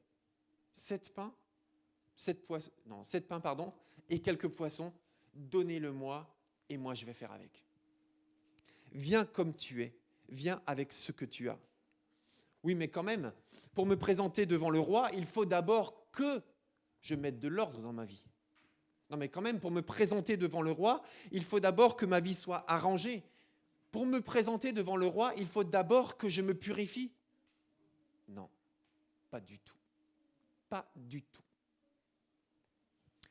7 pains et quelques poissons, donnez-le-moi et moi je vais faire avec. Viens comme tu es, viens avec ce que tu as. Oui, mais quand même, pour me présenter devant le roi, il faut d'abord que je mette de l'ordre dans ma vie. Non, mais quand même, pour me présenter devant le roi, il faut d'abord que ma vie soit arrangée. Pour me présenter devant le roi, il faut d'abord que je me purifie. Non, pas du tout. Pas du tout.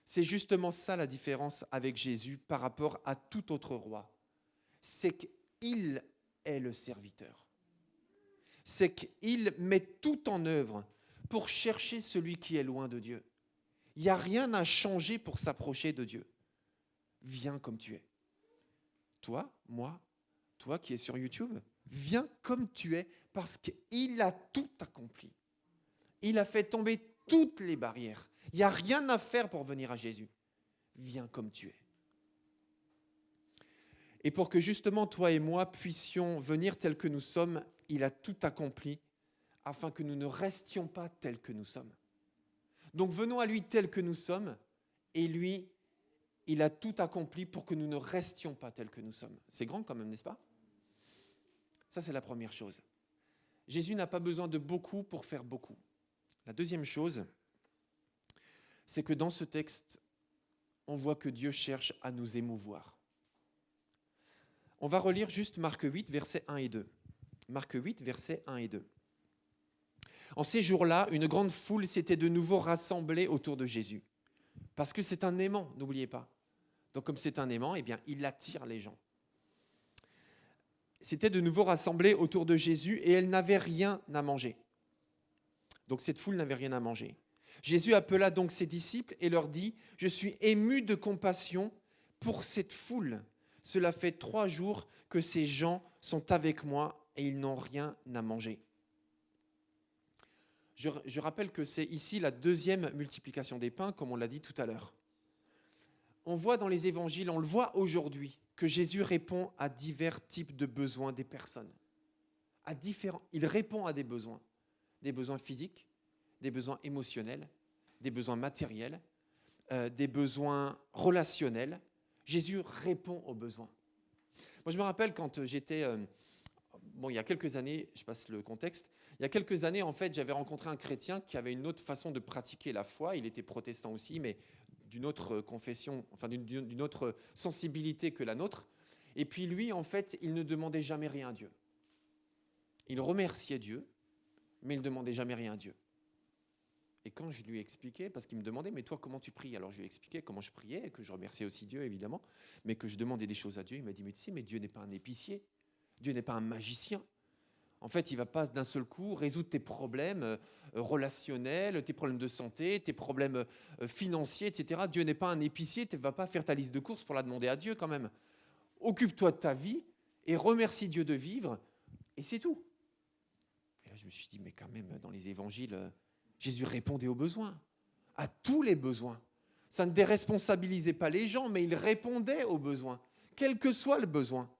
C'est justement ça la différence avec Jésus par rapport à tout autre roi. C'est qu'il est le serviteur. C'est qu'il met tout en œuvre pour chercher celui qui est loin de Dieu. Il n'y a rien à changer pour s'approcher de Dieu. Viens comme tu es. Toi, moi, toi qui es sur YouTube, viens comme tu es parce qu'il a tout accompli. Il a fait tomber toutes les barrières. Il n'y a rien à faire pour venir à Jésus. Viens comme tu es. Et pour que justement toi et moi puissions venir tels que nous sommes, il a tout accompli afin que nous ne restions pas tels que nous sommes. Donc venons à lui tels que nous sommes, et lui, il a tout accompli pour que nous ne restions pas tels que nous sommes. C'est grand quand même, n'est-ce pas ? Ça, c'est la première chose. Jésus n'a pas besoin de beaucoup pour faire beaucoup. La deuxième chose, c'est que dans ce texte, on voit que Dieu cherche à nous émouvoir. On va relire juste Marc 8, versets 1 et 2. Marc 8, versets 1 et 2. En ces jours-là, une grande foule s'était de nouveau rassemblée autour de Jésus. Parce que c'est un aimant, n'oubliez pas. Donc comme c'est un aimant, eh bien, il attire les gens. S'était de nouveau rassemblée autour de Jésus et elle n'avait rien à manger. Donc cette foule n'avait rien à manger. Jésus appela donc ses disciples et leur dit « Je suis ému de compassion pour cette foule. Cela fait 3 jours que ces gens sont avec moi et ils n'ont rien à manger. » Je rappelle que c'est ici la deuxième multiplication des pains, comme on l'a dit tout à l'heure. On voit dans les évangiles, on le voit aujourd'hui, que Jésus répond à divers types de besoins des personnes. Il répond à des besoins physiques, des besoins émotionnels, des besoins matériels, des besoins relationnels. Jésus répond aux besoins. Moi, je me rappelle quand j'étais... il y a quelques années, je passe le contexte, il y a quelques années, en fait, j'avais rencontré un chrétien qui avait une autre façon de pratiquer la foi. Il était protestant aussi, mais d'une autre confession, enfin d'une autre sensibilité que la nôtre. Et puis lui, en fait, il ne demandait jamais rien à Dieu. Il remerciait Dieu, mais il ne demandait jamais rien à Dieu. Et quand je lui ai expliqué, parce qu'il me demandait, mais toi, comment tu pries? Alors je lui ai expliqué comment je priais, que je remerciais aussi Dieu, évidemment, mais que je demandais des choses à Dieu. Il m'a dit, mais tu sais, mais Dieu n'est pas un épicier, Dieu n'est pas un magicien. En fait, il ne va pas d'un seul coup résoudre tes problèmes relationnels, tes problèmes de santé, tes problèmes financiers, etc. Dieu n'est pas un épicier, tu ne vas pas faire ta liste de courses pour la demander à Dieu quand même. Occupe-toi de ta vie et remercie Dieu de vivre, et c'est tout. Et là, je me suis dit, mais quand même, dans les évangiles, Jésus répondait aux besoins, à tous les besoins. Ça ne déresponsabilisait pas les gens, mais il répondait aux besoins, quel que soit le besoin.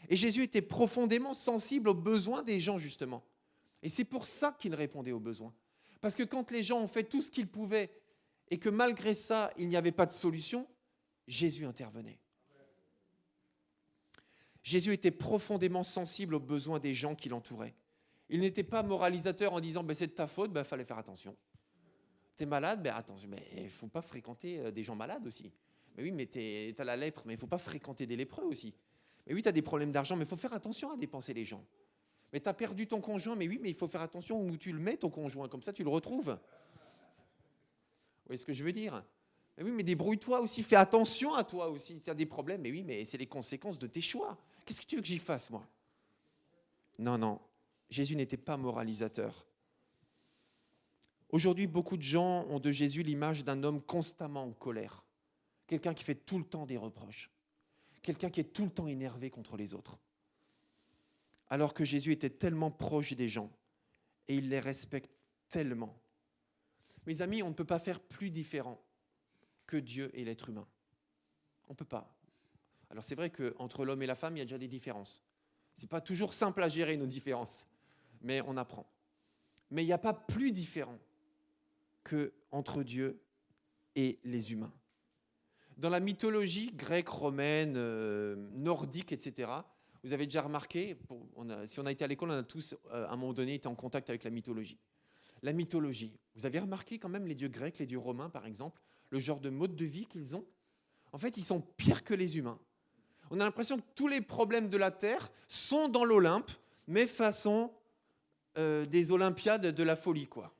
Et Jésus était profondément sensible aux besoins des gens, justement. Et c'est pour ça qu'il répondait aux besoins. Parce que quand les gens ont fait tout ce qu'ils pouvaient et que malgré ça, il n'y avait pas de solution, Jésus intervenait. Jésus était profondément sensible aux besoins des gens qui l'entouraient. Il n'était pas moralisateur en disant c'est de ta faute, il fallait faire attention. T'es malade, attention, mais il ne faut pas fréquenter des gens malades aussi. Mais oui, mais t'as la lèpre, mais il ne faut pas fréquenter des lépreux aussi. Mais oui, tu as des problèmes d'argent, mais il faut faire attention à dépenser les gens. Mais tu as perdu ton conjoint, mais oui, mais il faut faire attention où tu le mets, ton conjoint, comme ça tu le retrouves. Vous voyez ce que je veux dire? Mais oui, mais débrouille-toi aussi, fais attention à toi aussi. Tu as des problèmes, mais oui, mais c'est les conséquences de tes choix. Qu'est-ce que tu veux que j'y fasse, moi? Non, Jésus n'était pas moralisateur. Aujourd'hui, beaucoup de gens ont de Jésus l'image d'un homme constamment en colère. Quelqu'un qui fait tout le temps des reproches. Quelqu'un qui est tout le temps énervé contre les autres. Alors que Jésus était tellement proche des gens et il les respecte tellement. Mes amis, on ne peut pas faire plus différent que Dieu et l'être humain. On ne peut pas. Alors c'est vrai qu'entre l'homme et la femme, il y a déjà des différences. Ce n'est pas toujours simple à gérer nos différences, mais on apprend. Mais il n'y a pas plus différent qu'entre Dieu et les humains. Dans la mythologie grecque, romaine, nordique, etc., vous avez déjà remarqué, si on a été à l'école, on a tous, à un moment donné, été en contact avec la mythologie. La mythologie, vous avez remarqué quand même les dieux grecs, les dieux romains, par exemple, le genre de mode de vie qu'ils ont? En fait, ils sont pires que les humains. On a l'impression que tous les problèmes de la Terre sont dans l'Olympe, mais façon des Olympiades de la folie, quoi.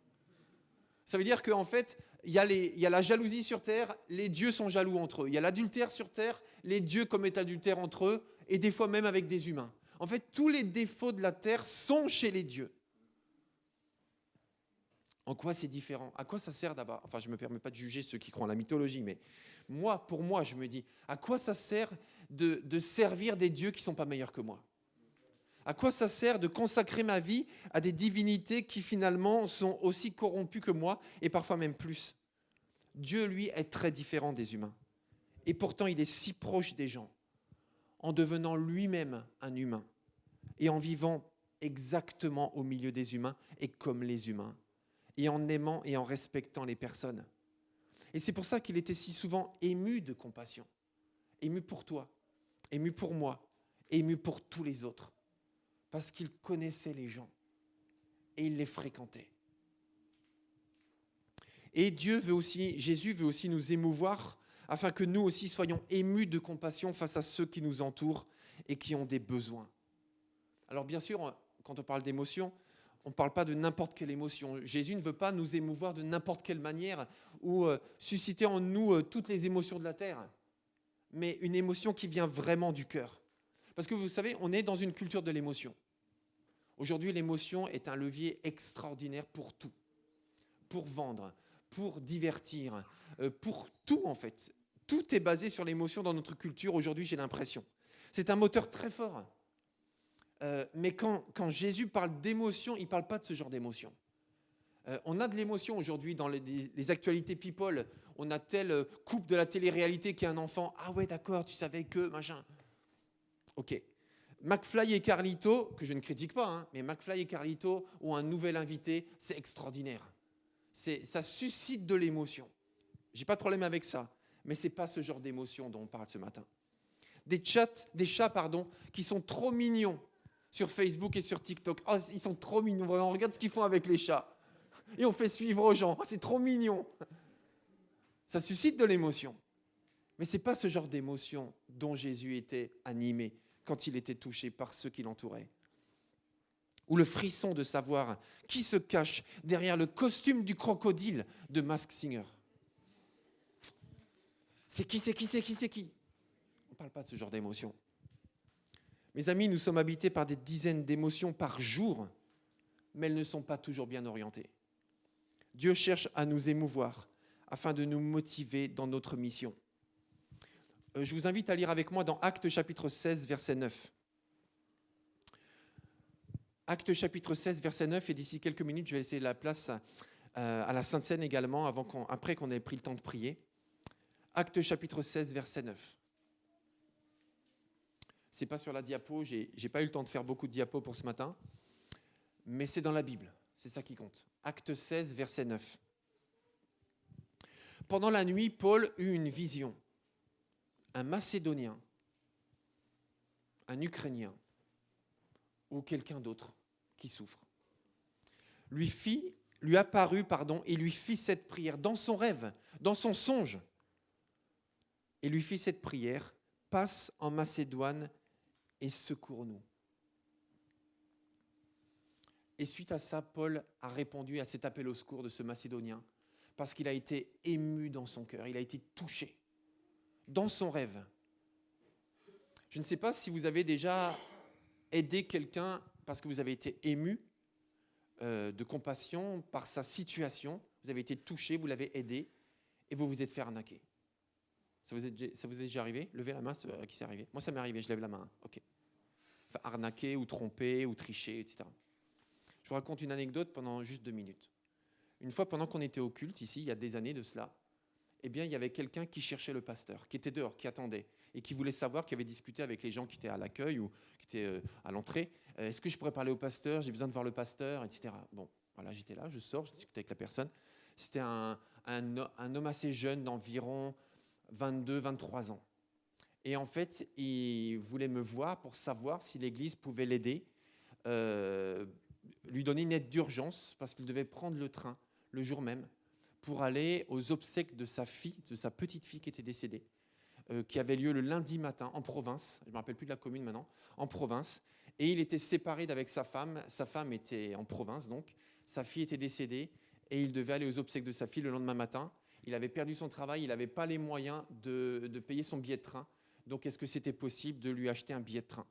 Ça veut dire qu'en fait, il y a la jalousie sur Terre, les dieux sont jaloux entre eux. Il y a l'adultère sur Terre, les dieux commettent adultère entre eux, et des fois même avec des humains. En fait, tous les défauts de la Terre sont chez les dieux. En quoi c'est différent? À quoi ça sert d'avoir... Enfin, je ne me permets pas de juger ceux qui croient en la mythologie, mais pour moi, je me dis, à quoi ça sert de servir des dieux qui ne sont pas meilleurs que moi? À quoi ça sert de consacrer ma vie à des divinités qui finalement sont aussi corrompues que moi, et parfois même plus? Dieu, lui, est très différent des humains. Et pourtant, il est si proche des gens, en devenant lui-même un humain, et en vivant exactement au milieu des humains, et comme les humains, et en aimant et en respectant les personnes. Et c'est pour ça qu'il était si souvent ému de compassion, ému pour toi, ému pour moi, ému pour tous les autres, parce qu'il connaissait les gens, et il les fréquentait. Et Jésus veut aussi nous émouvoir, afin que nous aussi soyons émus de compassion face à ceux qui nous entourent et qui ont des besoins. Alors bien sûr, quand on parle d'émotion, on ne parle pas de n'importe quelle émotion. Jésus ne veut pas nous émouvoir de n'importe quelle manière ou susciter en nous toutes les émotions de la terre, mais une émotion qui vient vraiment du cœur. Parce que vous savez, on est dans une culture de l'émotion. Aujourd'hui, l'émotion est un levier extraordinaire pour tout. Pour vendre, pour divertir, pour tout en fait. Tout est basé sur l'émotion dans notre culture aujourd'hui, j'ai l'impression. C'est un moteur très fort. Mais quand Jésus parle d'émotion, il ne parle pas de ce genre d'émotion. On a de l'émotion aujourd'hui dans les actualités people. On a tel couple de la télé-réalité qui a un enfant. Ah ouais, d'accord, tu savais que, machin. Ok. McFly et Carlito, que je ne critique pas, hein, mais McFly et Carlito ont un nouvel invité, c'est extraordinaire. Ça suscite de l'émotion. J'ai pas de problème avec ça, mais c'est pas ce genre d'émotion dont on parle ce matin. Des chats, qui sont trop mignons sur Facebook et sur TikTok. Oh, ils sont trop mignons. On regarde ce qu'ils font avec les chats. Et on fait suivre aux gens. Oh, c'est trop mignon. Ça suscite de l'émotion. Mais ce n'est pas ce genre d'émotion dont Jésus était animé quand il était touché par ceux qui l'entouraient. Ou le frisson de savoir qui se cache derrière le costume du crocodile de Masked Singer. C'est qui On ne parle pas de ce genre d'émotion. Mes amis, nous sommes habités par des dizaines d'émotions par jour, mais elles ne sont pas toujours bien orientées. Dieu cherche à nous émouvoir afin de nous motiver dans notre mission. Je vous invite à lire avec moi dans Actes chapitre 16, verset 9. Actes chapitre 16, verset 9, et d'ici quelques minutes, je vais laisser la place à la Sainte Seine également, après qu'on ait pris le temps de prier. Actes chapitre 16, verset 9. Ce n'est pas sur la diapo, je n'ai pas eu le temps de faire beaucoup de diapos pour ce matin, mais c'est dans la Bible, c'est ça qui compte. Actes 16, verset 9. Pendant la nuit, Paul eut une vision. Un Macédonien, un Ukrainien ou quelqu'un d'autre qui souffre lui apparut et lui fit cette prière dans son rêve, dans son songe. Et lui fit cette prière: passe en Macédoine et secours-nous. Et suite à ça, Paul a répondu à cet appel au secours de ce Macédonien parce qu'il a été ému dans son cœur, il a été touché dans son rêve. Je ne sais pas si vous avez déjà aidé quelqu'un parce que vous avez été ému de compassion par sa situation, vous avez été touché, vous l'avez aidé et vous vous êtes fait arnaquer. Ça vous est déjà arrivé? Levez la main, à qui c'est arrivé? Moi, ça m'est arrivé, je lève la main. Ok. Enfin, arnaquer ou tromper ou tricher, etc. Je vous raconte une anecdote pendant juste 2 minutes. Une fois, pendant qu'on était au culte, ici, il y a des années de cela, eh bien, il y avait quelqu'un qui cherchait le pasteur, qui était dehors, qui attendait, et qui voulait savoir, qui avait discuté avec les gens qui étaient à l'accueil ou qui étaient à l'entrée. Est-ce que je pourrais parler au pasteur? J'ai besoin de voir le pasteur, etc. Bon, voilà, j'étais là, je sors, je discutais avec la personne. C'était un homme assez jeune, d'environ 22, 23 ans. Et en fait, il voulait me voir pour savoir si l'église pouvait l'aider, lui donner une aide d'urgence, parce qu'il devait prendre le train le jour même pour aller aux obsèques de sa fille, de sa petite fille qui était décédée, qui avait lieu le lundi matin en province, je ne me rappelle plus de la commune maintenant, en province, et il était séparé d'avec sa femme était en province donc, sa fille était décédée, et il devait aller aux obsèques de sa fille le lendemain matin. Il avait perdu son travail, il n'avait pas les moyens de payer son billet de train, donc est-ce que c'était possible de lui acheter un billet de train?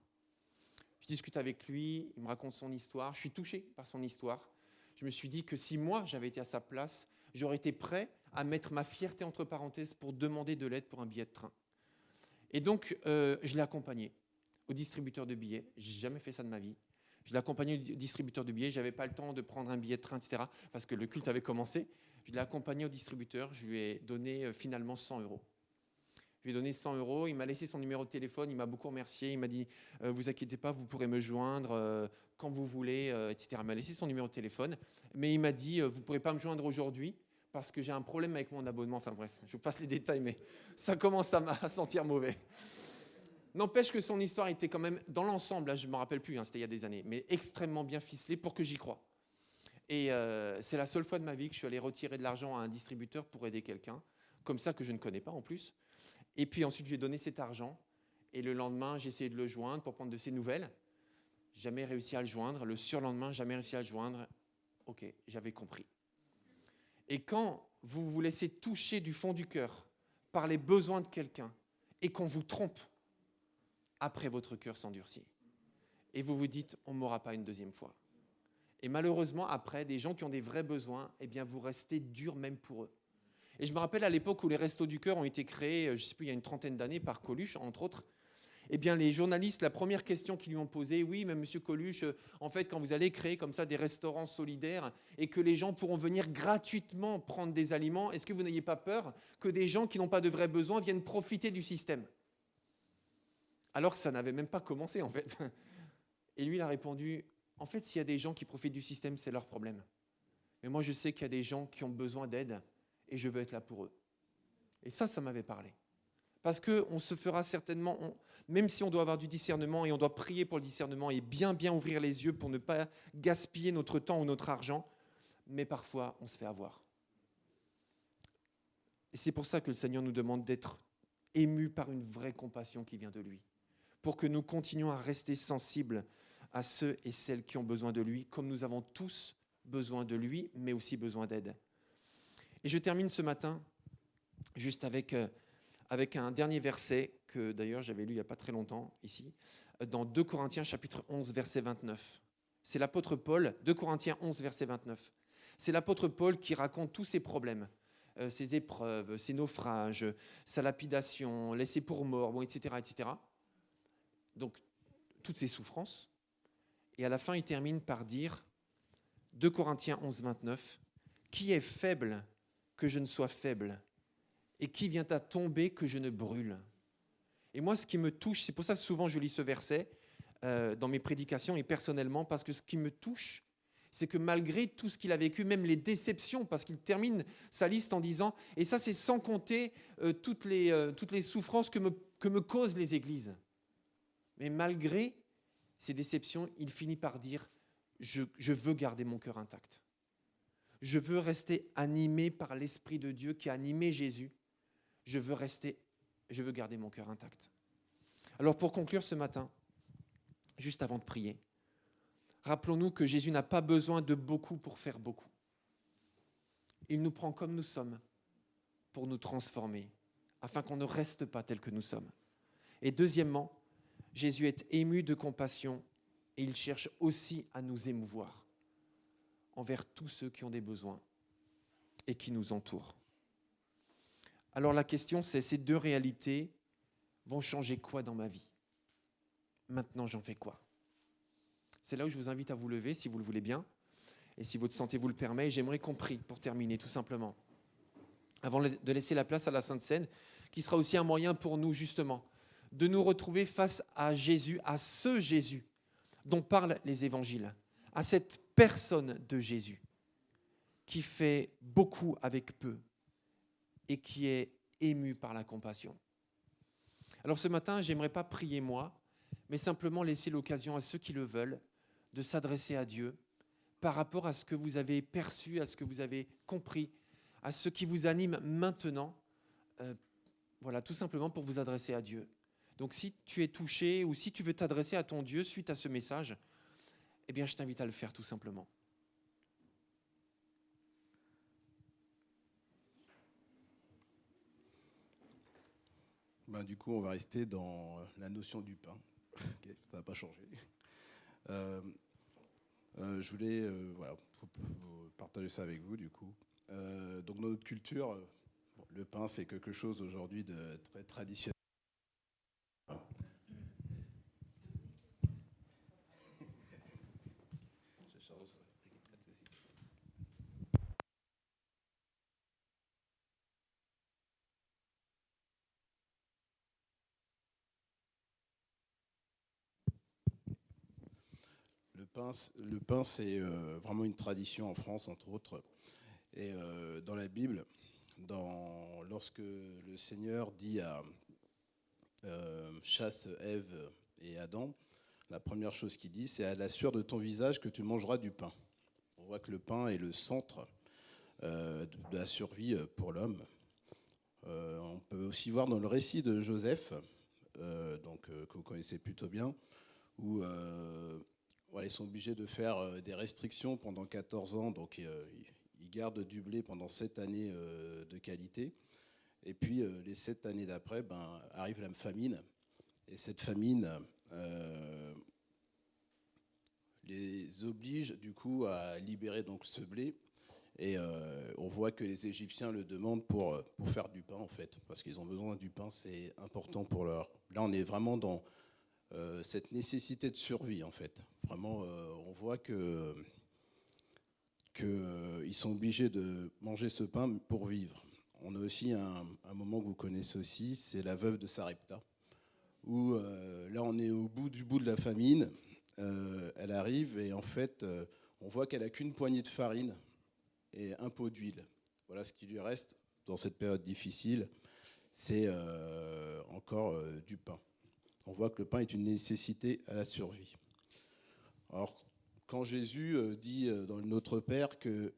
Je discute avec lui, il me raconte son histoire, je suis touché par son histoire. Je me suis dit que si moi j'avais été à sa place, j'aurais été prêt à mettre ma fierté entre parenthèses pour demander de l'aide pour un billet de train. Et donc, je l'ai accompagné au distributeur de billets. Je n'ai jamais fait ça de ma vie. Je l'ai accompagné au distributeur de billets. Je n'avais pas le temps de prendre un billet de train, etc. parce que le culte avait commencé. Je l'ai accompagné au distributeur. Je lui ai donné finalement 100 €. Je lui ai donné 100 €. Il m'a laissé son numéro de téléphone. Il m'a beaucoup remercié. Il m'a dit « Vous inquiétez pas, vous pourrez me joindre quand vous voulez, etc. » Il m'a laissé son numéro de téléphone. Mais il m'a dit « Vous ne pourrez pas me joindre aujourd'hui parce que j'ai un problème avec mon abonnement. » Enfin bref, je vous passe les détails, mais ça commence à sentir mauvais. N'empêche que son histoire était quand même, dans l'ensemble, là, je ne me rappelle plus, c'était il y a des années, mais extrêmement bien ficelée pour que j'y croie. Et c'est la seule fois de ma vie que je suis allé retirer de l'argent à un distributeur pour aider quelqu'un, comme ça que je ne connais pas en plus. Et puis ensuite, je lui ai donné cet argent. Et le lendemain, j'ai essayé de le joindre pour prendre de ses nouvelles. Jamais réussi à le joindre. Le surlendemain, jamais réussi à le joindre. Ok, j'avais compris. Et quand vous vous laissez toucher du fond du cœur par les besoins de quelqu'un et qu'on vous trompe, après votre cœur s'endurcit. Et vous vous dites, on ne m'aura pas une deuxième fois. Et malheureusement, après, des gens qui ont des vrais besoins, eh bien, vous restez dur même pour eux. Et je me rappelle à l'époque où les Restos du Cœur ont été créés, je ne sais plus, il y a une 30aine d'années par Coluche, entre autres. Eh bien, les journalistes, la première question qu'ils lui ont posée, oui, mais monsieur Coluche, en fait, quand vous allez créer comme ça des restaurants solidaires et que les gens pourront venir gratuitement prendre des aliments, est-ce que vous n'ayez pas peur que des gens qui n'ont pas de vrais besoins viennent profiter du système? alors que ça n'avait même pas commencé en fait. Et lui, il a répondu, en fait, s'il y a des gens qui profitent du système, c'est leur problème. Mais moi, je sais qu'il y a des gens qui ont besoin d'aide et je veux être là pour eux. Et ça m'avait parlé. Parce qu'on se fera certainement, même si on doit avoir du discernement et on doit prier pour le discernement et bien ouvrir les yeux pour ne pas gaspiller notre temps ou notre argent, mais parfois, on se fait avoir. Et c'est pour ça que le Seigneur nous demande d'être émus par une vraie compassion qui vient de lui, pour que nous continuions à rester sensibles à ceux et celles qui ont besoin de lui, comme nous avons tous besoin de lui, mais aussi besoin d'aide. Et je termine ce matin juste avec un dernier verset que d'ailleurs j'avais lu il n'y a pas très longtemps ici, dans 2 Corinthiens chapitre 11, verset 29. C'est l'apôtre Paul, 2 Corinthiens 11, verset 29. C'est l'apôtre Paul qui raconte tous ses problèmes, ses épreuves, ses naufrages, sa lapidation, laissé pour mort, bon, etc., etc. Donc, toutes ses souffrances. Et à la fin, il termine par dire, 2 Corinthiens 11, 29, « Qui est faible que je ne sois faible ? Et qui vient à tomber que je ne brûle ?» Et moi, ce qui me touche, c'est pour ça que souvent je lis ce verset dans mes prédications et personnellement, parce que ce qui me touche, c'est que malgré tout ce qu'il a vécu, même les déceptions, parce qu'il termine sa liste en disant, et ça c'est sans compter toutes les souffrances que me causent les églises. Mais malgré ces déceptions, il finit par dire, je veux garder mon cœur intact. Je veux rester animé par l'Esprit de Dieu qui a animé Jésus. Je veux garder mon cœur intact. Alors pour conclure ce matin, juste avant de prier, rappelons-nous que Jésus n'a pas besoin de beaucoup pour faire beaucoup. Il nous prend comme nous sommes pour nous transformer, afin qu'on ne reste pas tel que nous sommes. Et deuxièmement, Jésus est ému de compassion et il cherche aussi à nous émouvoir envers tous ceux qui ont des besoins et qui nous entourent. Alors la question, c'est ces deux réalités vont changer quoi dans ma vie ? Maintenant, j'en fais quoi ? C'est là où je vous invite à vous lever, si vous le voulez bien, et si votre santé vous le permet. Et j'aimerais qu'on prie pour terminer, tout simplement, avant de laisser la place à la Sainte Seine, qui sera aussi un moyen pour nous, justement, de nous retrouver face à Jésus, à ce Jésus dont parlent les évangiles, à cette personne de Jésus qui fait beaucoup avec peu et qui est ému par la compassion. Alors ce matin, je n'aimerais pas prier moi, mais simplement laisser l'occasion à ceux qui le veulent de s'adresser à Dieu par rapport à ce que vous avez perçu, à ce que vous avez compris, à ce qui vous anime maintenant, voilà, tout simplement pour vous adresser à Dieu. Donc si tu es touché ou si tu veux t'adresser à ton Dieu suite à ce message, eh bien je t'invite à le faire tout simplement. Du coup, on va rester dans la notion du pain. Okay, ça n'a pas changé. Je voulais partager ça avec vous, du coup. Donc, dans notre culture, le pain, c'est quelque chose aujourd'hui de très traditionnel. Le pain, c'est vraiment une tradition en France, entre autres. Et dans la Bible, lorsque le Seigneur dit à chasse Ève et Adam, la première chose qu'il dit, c'est « à la sueur de ton visage que tu mangeras du pain ». On voit que le pain est le centre de la survie pour l'homme. On peut aussi voir dans le récit de Joseph, que vous connaissez plutôt bien, où ils sont obligés de faire des restrictions pendant 14 ans, donc ils gardent du blé pendant 7 années de qualité. Et puis les 7 années d'après, arrive la famine. Et cette famine les oblige du coup à libérer donc ce blé. Et on voit que les Égyptiens le demandent pour faire du pain, en fait, parce qu'ils ont besoin du pain, c'est important pour leur... Là, on est vraiment dans cette nécessité de survie, en fait. Vraiment, on voit qu'ils sont obligés de manger ce pain pour vivre. On a aussi un moment que vous connaissez aussi, c'est la veuve de Sarepta, où là on est au bout du bout de la famine. Elle arrive et en fait on voit qu'elle n'a qu'une poignée de farine et un pot d'huile. Voilà ce qui lui reste dans cette période difficile, c'est encore du pain. On voit que le pain est une nécessité à la survie. Alors, quand Jésus dit dans le Notre Père que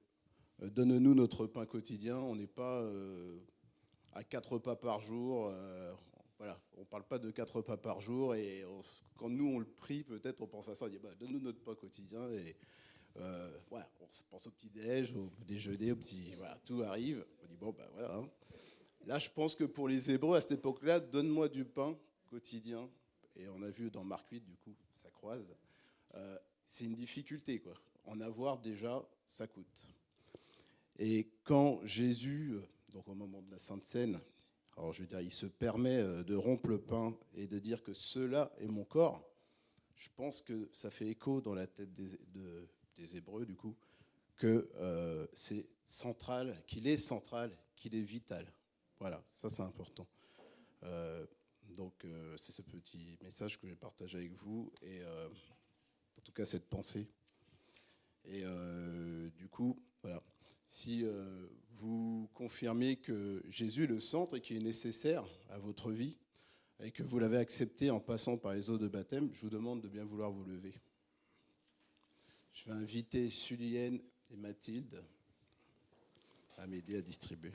donne-nous notre pain quotidien, on n'est pas à 4 repas par jour. Voilà, on ne parle pas de 4 repas par jour. Et quand nous, on le prie, peut-être, on pense à ça. On dit, donne-nous notre pain quotidien. Et voilà, on pense au petit-déj, au déjeuner, voilà, tout arrive. On dit, voilà. Hein. Là, je pense que pour les Hébreux, à cette époque-là, donne-moi du pain quotidien. Et on a vu dans Marc 8, du coup, ça croise. C'est une difficulté, quoi. En avoir déjà, ça coûte. Et quand Jésus, donc au moment de la Sainte Seine, alors je veux dire, il se permet de rompre le pain et de dire que cela est mon corps, je pense que ça fait écho dans la tête des Hébreux, du coup, que c'est central, qu'il est vital. Voilà, ça c'est important. Donc c'est ce petit message que j'ai partagé avec vous, et en tout cas cette pensée. Et du coup, voilà. Si vous confirmez que Jésus est le centre et qu'il est nécessaire à votre vie, et que vous l'avez accepté en passant par les eaux de baptême, je vous demande de bien vouloir vous lever. Je vais inviter Sulienne et Mathilde à m'aider à distribuer.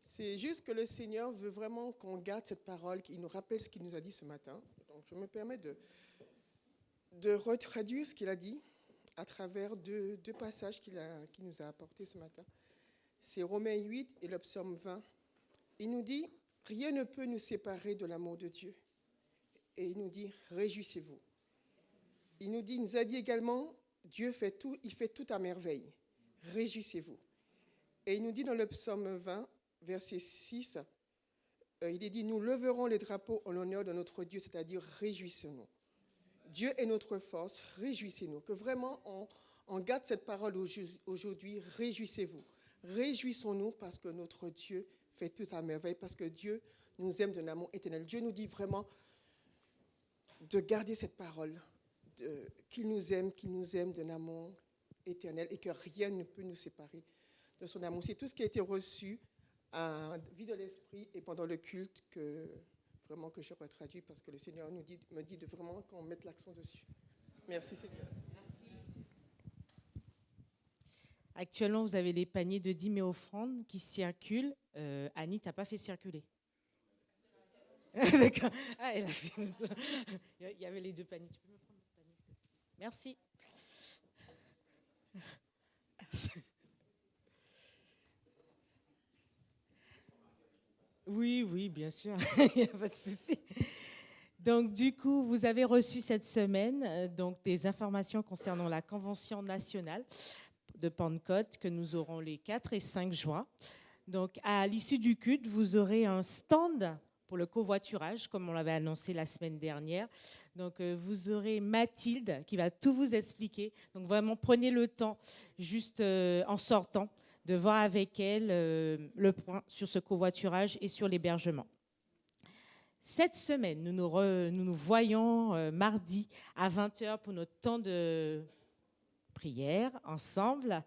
C'est juste que le Seigneur veut vraiment qu'on garde cette parole, qu'il nous rappelle ce qu'il nous a dit ce matin. Donc je me permets de retraduire ce qu'il a dit à travers deux passages qu'il nous a apportés ce matin. C'est Romains 8 et le psaume 20. Il nous dit « Rien ne peut nous séparer de l'amour de Dieu ». Et il nous dit « Réjouissez-vous ». Il nous a dit également « Dieu fait tout, il fait tout à merveille. Réjouissez-vous ». Et il nous dit dans le psaume 20, verset 6, il est dit « Nous leverons les drapeaux en l'honneur de notre Dieu », c'est-à-dire « Réjouissons-nous ». Dieu est notre force, réjouissez-nous. Que vraiment on garde cette parole aujourd'hui, réjouissez-vous. Réjouissons-nous parce que notre Dieu fait tout à merveille, parce que Dieu nous aime d'un amour éternel. Dieu nous dit vraiment de garder cette parole, qu'il nous aime d'un amour éternel et que rien ne peut nous séparer de son amour. C'est tout ce qui a été reçu à Vie de l'Esprit et pendant le culte que je retraduis parce que le Seigneur me dit de vraiment qu'on mette l'accent dessus. Merci Seigneur. Merci. Actuellement, vous avez les paniers de dîmes et offrandes qui circulent. Annie, tu n'as pas fait circuler. D'accord. Ah, elle a fait... Il y avait les 2 paniers. Tu peux me prendre le panier, s'il te plaît ? Merci. Oui, bien sûr, il n'y a pas de souci. Donc, du coup, vous avez reçu cette semaine des informations concernant la Convention nationale de Pentecôte que nous aurons les 4 et 5 juin. Donc, à l'issue du culte, vous aurez un stand pour le covoiturage, comme on l'avait annoncé la semaine dernière. Donc, vous aurez Mathilde qui va tout vous expliquer. Donc, vraiment, prenez le temps, juste en sortant, de voir avec elle le point sur ce covoiturage et sur l'hébergement. Cette semaine, nous nous voyons mardi à 20h pour notre temps de prière ensemble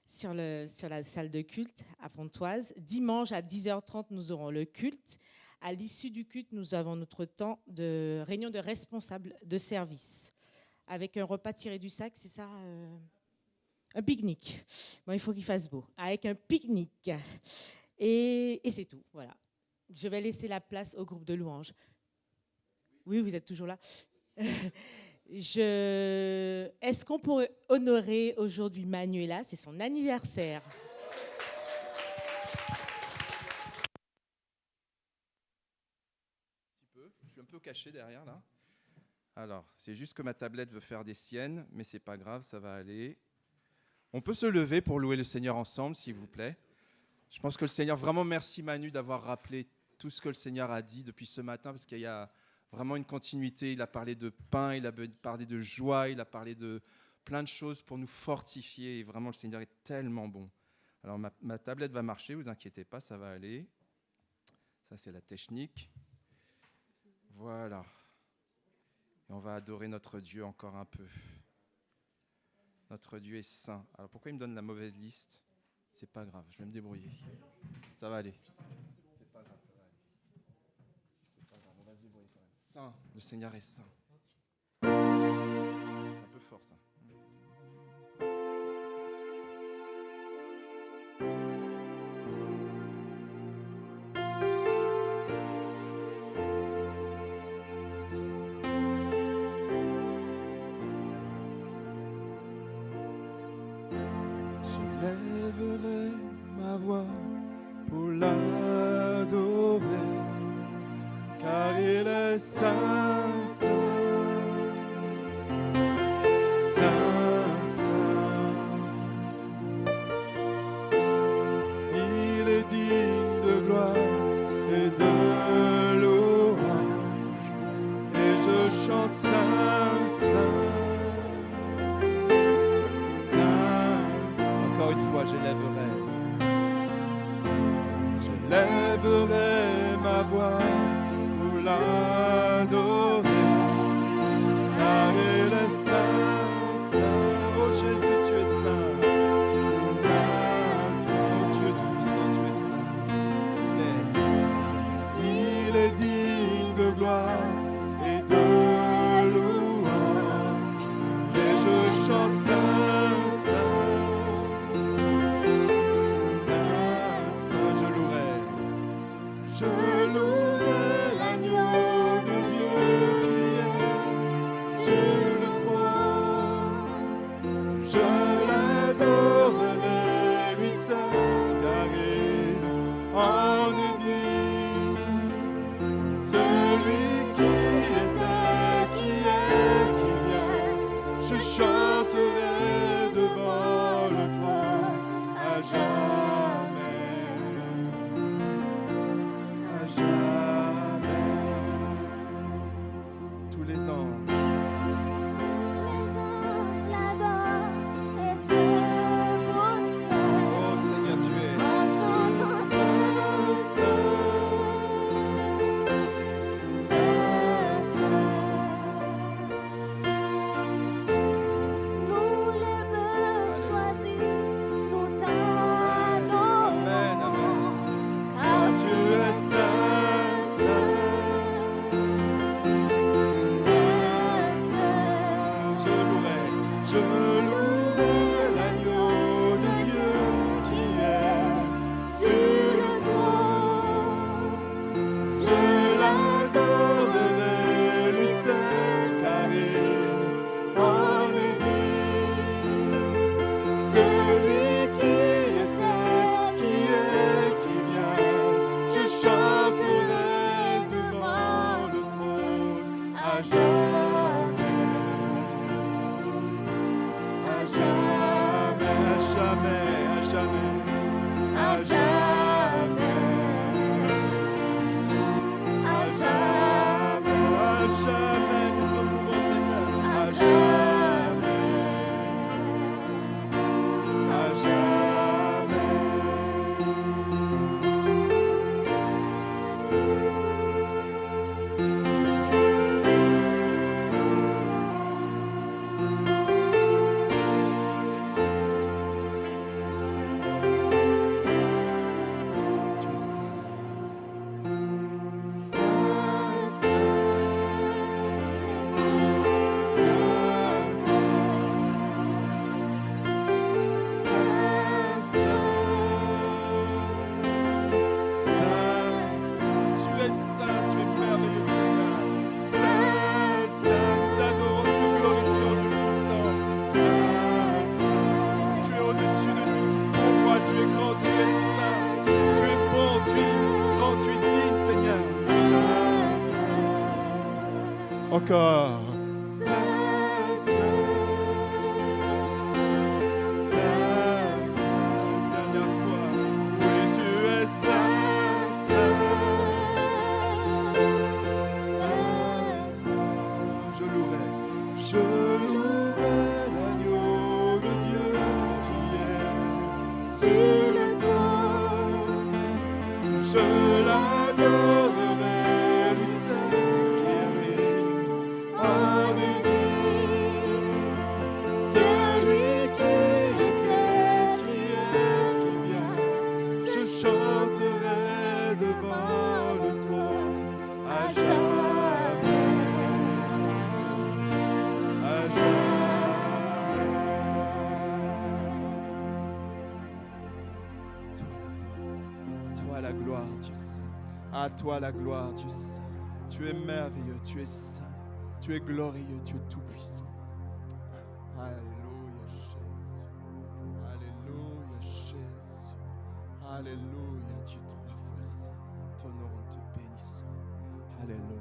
sur la salle de culte à Pontoise. Dimanche à 10h30, nous aurons le culte. À l'issue du culte, nous avons notre temps de réunion de responsables de service avec un repas tiré du sac, c'est ça un pique-nique. Bon, il faut qu'il fasse beau. Avec un pique-nique. Et c'est tout, voilà. Je vais laisser la place au groupe de louanges. Oui, vous êtes toujours là. Est-ce qu'on pourrait honorer aujourd'hui Manuela ? C'est son anniversaire. Je suis un peu caché derrière là. Alors, c'est juste que ma tablette veut faire des siennes, mais c'est pas grave, ça va aller. On peut se lever pour louer le Seigneur ensemble, s'il vous plaît. Je pense que le Seigneur, vraiment merci Manu d'avoir rappelé tout ce que le Seigneur a dit depuis ce matin, parce qu'il y a vraiment une continuité. Il a parlé de pain, il a parlé de joie, il a parlé de plein de choses pour nous fortifier. Et vraiment, le Seigneur est tellement bon. Alors, ma tablette va marcher, vous inquiétez pas, ça va aller. Ça, c'est la technique. Voilà. Et on va adorer notre Dieu encore un peu. Notre Dieu est saint. Alors pourquoi il me donne la mauvaise liste? C'est pas grave, je vais me débrouiller. Ça va aller. C'est pas grave, ça va aller. C'est pas grave, on va se débrouiller quand même. Saint, le Seigneur est saint. Un peu fort ça. Lèverai ma voix pour l'adorer, car il est saint, saint, saint, saint. Il est digne de gloire et de louange, et je chante saint, saint. Encore une fois, je lèverai ma voix pour l'adorer, car il est saint, saint. Oh Jésus, tu es saint, saint, saint. Oh Dieu Tout-Puissant, tu es saint. Il est digne de gloire et de louange, et je chante saint. Je louerai l'agneau de Dieu qui est sur le trône. Je l'adorerai, lui seul, car il en est digne. Celui qui était, qui est, qui vient, je chanterai devant le trône à jamais. tous les anges. L'adorent et se prosternent. Oh Seigneur, tu es. En chantant saint, saint, saint. Nous les vœux choisis, nous t'adorons. Amen, amen. Car tu es saint, saint. Je louerai l'agneau de Dieu qui est sur le trône. Je l'adorerai, lui seul, car il en est digne. Celui qui était, qui est, qui vient, je chanterai devant le trône à jamais. À jamais, à jamais, à jamais, à jamais, à jamais, nous te louons Seigneur, à jamais, à jamais. Tu es saint. Encore. Dernière fois. Oui, tu es saint, saint. Je louerai l'agneau de Dieu qui est sur le trône. Je l'adorerai, lui seul qui devant le trône à jamais, à jamais. Toi la gloire, Dieu saint. À toi la gloire, Dieu saint. Tu es merveilleux, tu es saint, tu es glorieux, tu es tout-puissant. Alléluia, Jésus. Alléluia, Jésus. Alléluia, Dieu trois fois saint. T'honorons, te bénissons. Alléluia.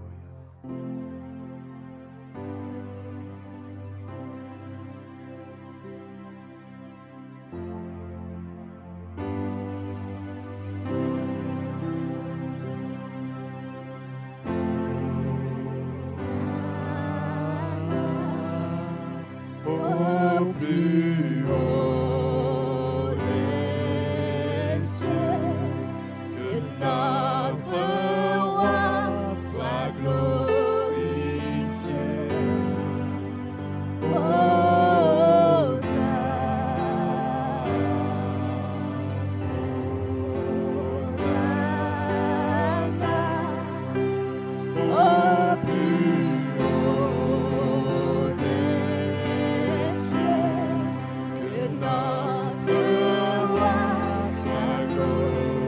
Au plus haut des cieux, que notre roi soit glorifié. Hosanna, au plus haut des cieux, que notre roi soit glorifié.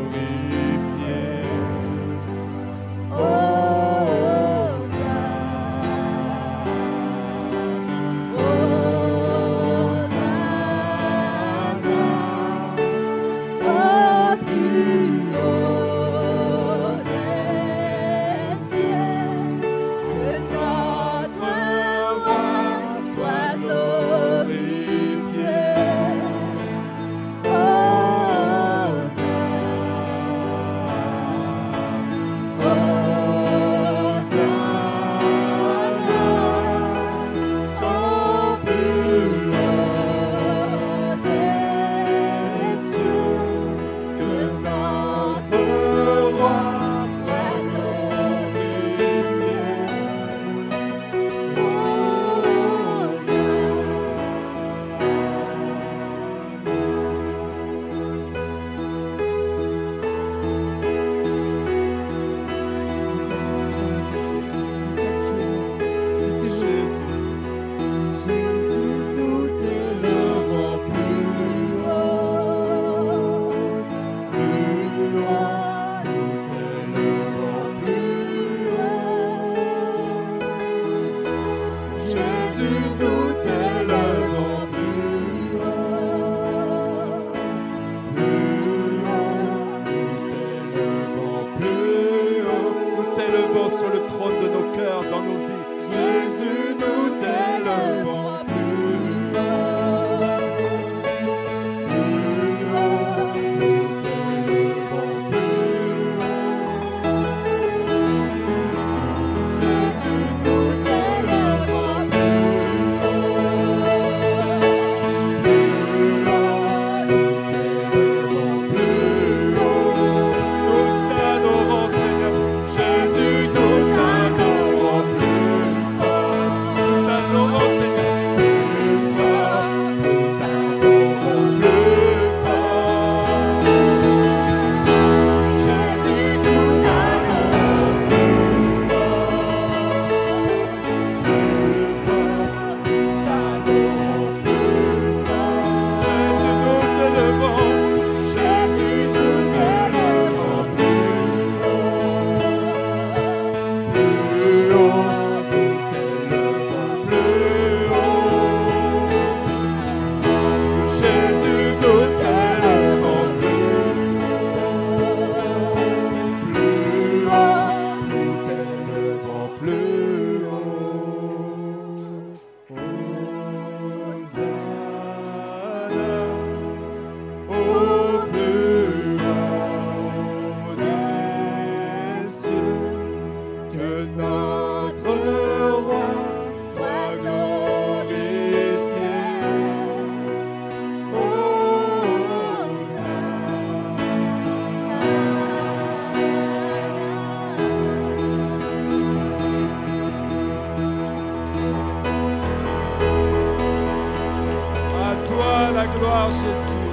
gloire, Jésus.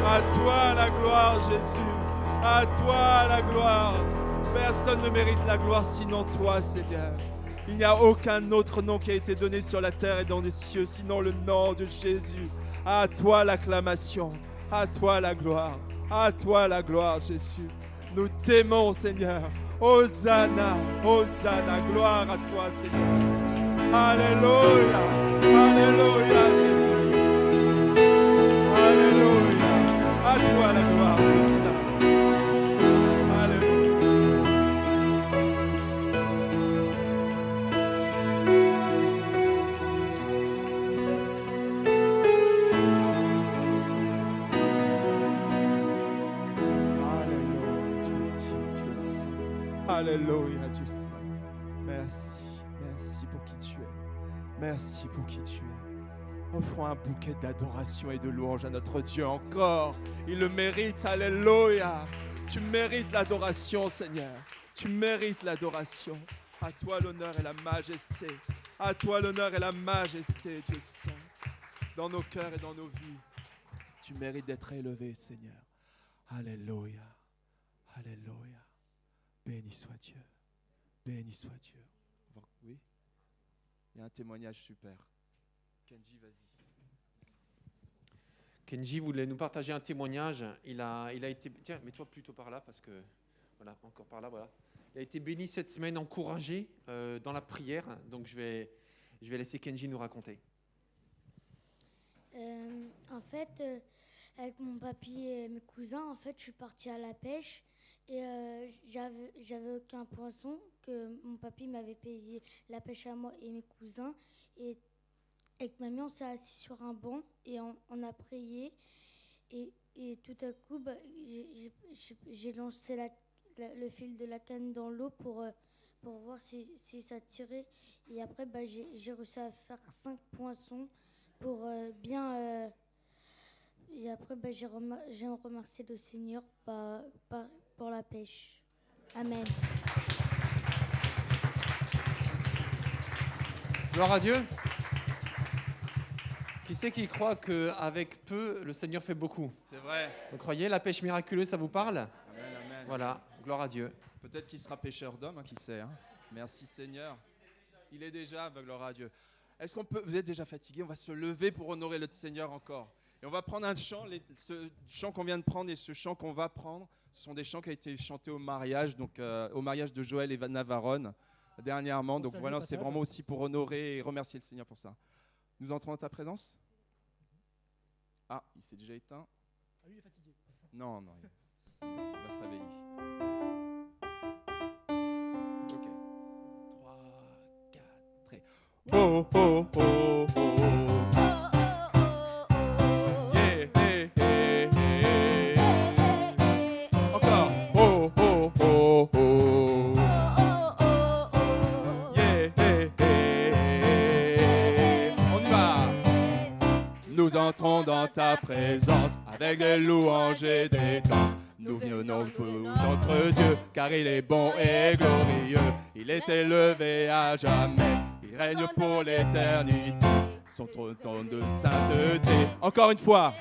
À toi la gloire, Jésus. À toi la gloire. Personne ne mérite la gloire sinon toi, Seigneur. Il n'y a aucun autre nom qui a été donné sur la terre et dans les cieux, sinon le nom de Jésus. À toi l'acclamation, à toi la gloire, Jésus. Nous t'aimons, Seigneur. Hosanna, Hosanna, gloire à toi, Seigneur. Alléluia, Alléluia, Jésus. Alléluia, à toi la gloire, Dieu saint. Alléluia. Alléluia, Dieu saint. Merci, merci pour qui tu es. Merci pour qui tu es. Offrons un bouquet d'adoration et de louange à notre Dieu encore. Il le mérite, alléluia. Tu mérites l'adoration, Seigneur. Tu mérites l'adoration. À toi l'honneur et la majesté. À toi l'honneur et la majesté, Dieu saint. Dans nos cœurs et dans nos vies, tu mérites d'être élevé, Seigneur. Alléluia, alléluia. Béni soit Dieu. Béni soit Dieu. Oui? Il y a un témoignage super. Kenji, vas-y. Kenji voulait nous partager un témoignage. Il a été... Tiens, mets-toi plutôt par là parce que... Voilà, encore par là, voilà. Il a été béni cette semaine, encouragé dans la prière. Donc je vais laisser Kenji nous raconter. En fait, avec mon papy et mes cousins, en fait, je suis partie à la pêche. Et j'avais aucun poisson, que mon papy m'avait payé la pêche à moi et mes cousins. Et avec mamie, on s'est assis sur un banc et on a prié. Et tout à coup, j'ai lancé le fil de la canne dans l'eau pour voir si ça tirait. Et après, j'ai réussi à faire 5 poissons pour bien... Et après, j'ai remercié le Seigneur pour la pêche. Amen. Gloire à Dieu. Qui c'est qui croit qu'avec peu, le Seigneur fait beaucoup? C'est vrai. Vous croyez? La pêche miraculeuse, ça vous parle? Amen, amen. Voilà, gloire à Dieu. Peut-être qu'il sera pêcheur d'hommes, qui sait. Hein. Merci Seigneur. Il est déjà, gloire à Dieu. Est-ce qu'on peut... Vous êtes déjà fatigué? On va se lever pour honorer le Seigneur encore. Et on va prendre un chant, ce chant qu'on vient de prendre et ce chant qu'on va prendre, ce sont des chants qui ont été chantés au mariage, donc au mariage de Joël et Navarone dernièrement. Donc voilà, c'est vraiment aussi pour honorer et remercier le Seigneur pour ça. Nous entrons dans ta présence. Ah, il s'est déjà éteint. Ah, lui, il est fatigué. Non, il va se réveiller. Ok. 3, 4, et... Oh, oh, oh, oh. Nous entrons dans ta présence avec des louanges et des danses. Nous venons pour notre Dieu, car il est bon et glorieux. Il est élevé à jamais, il règne pour l'éternité. Son trône de sainteté. Encore une fois.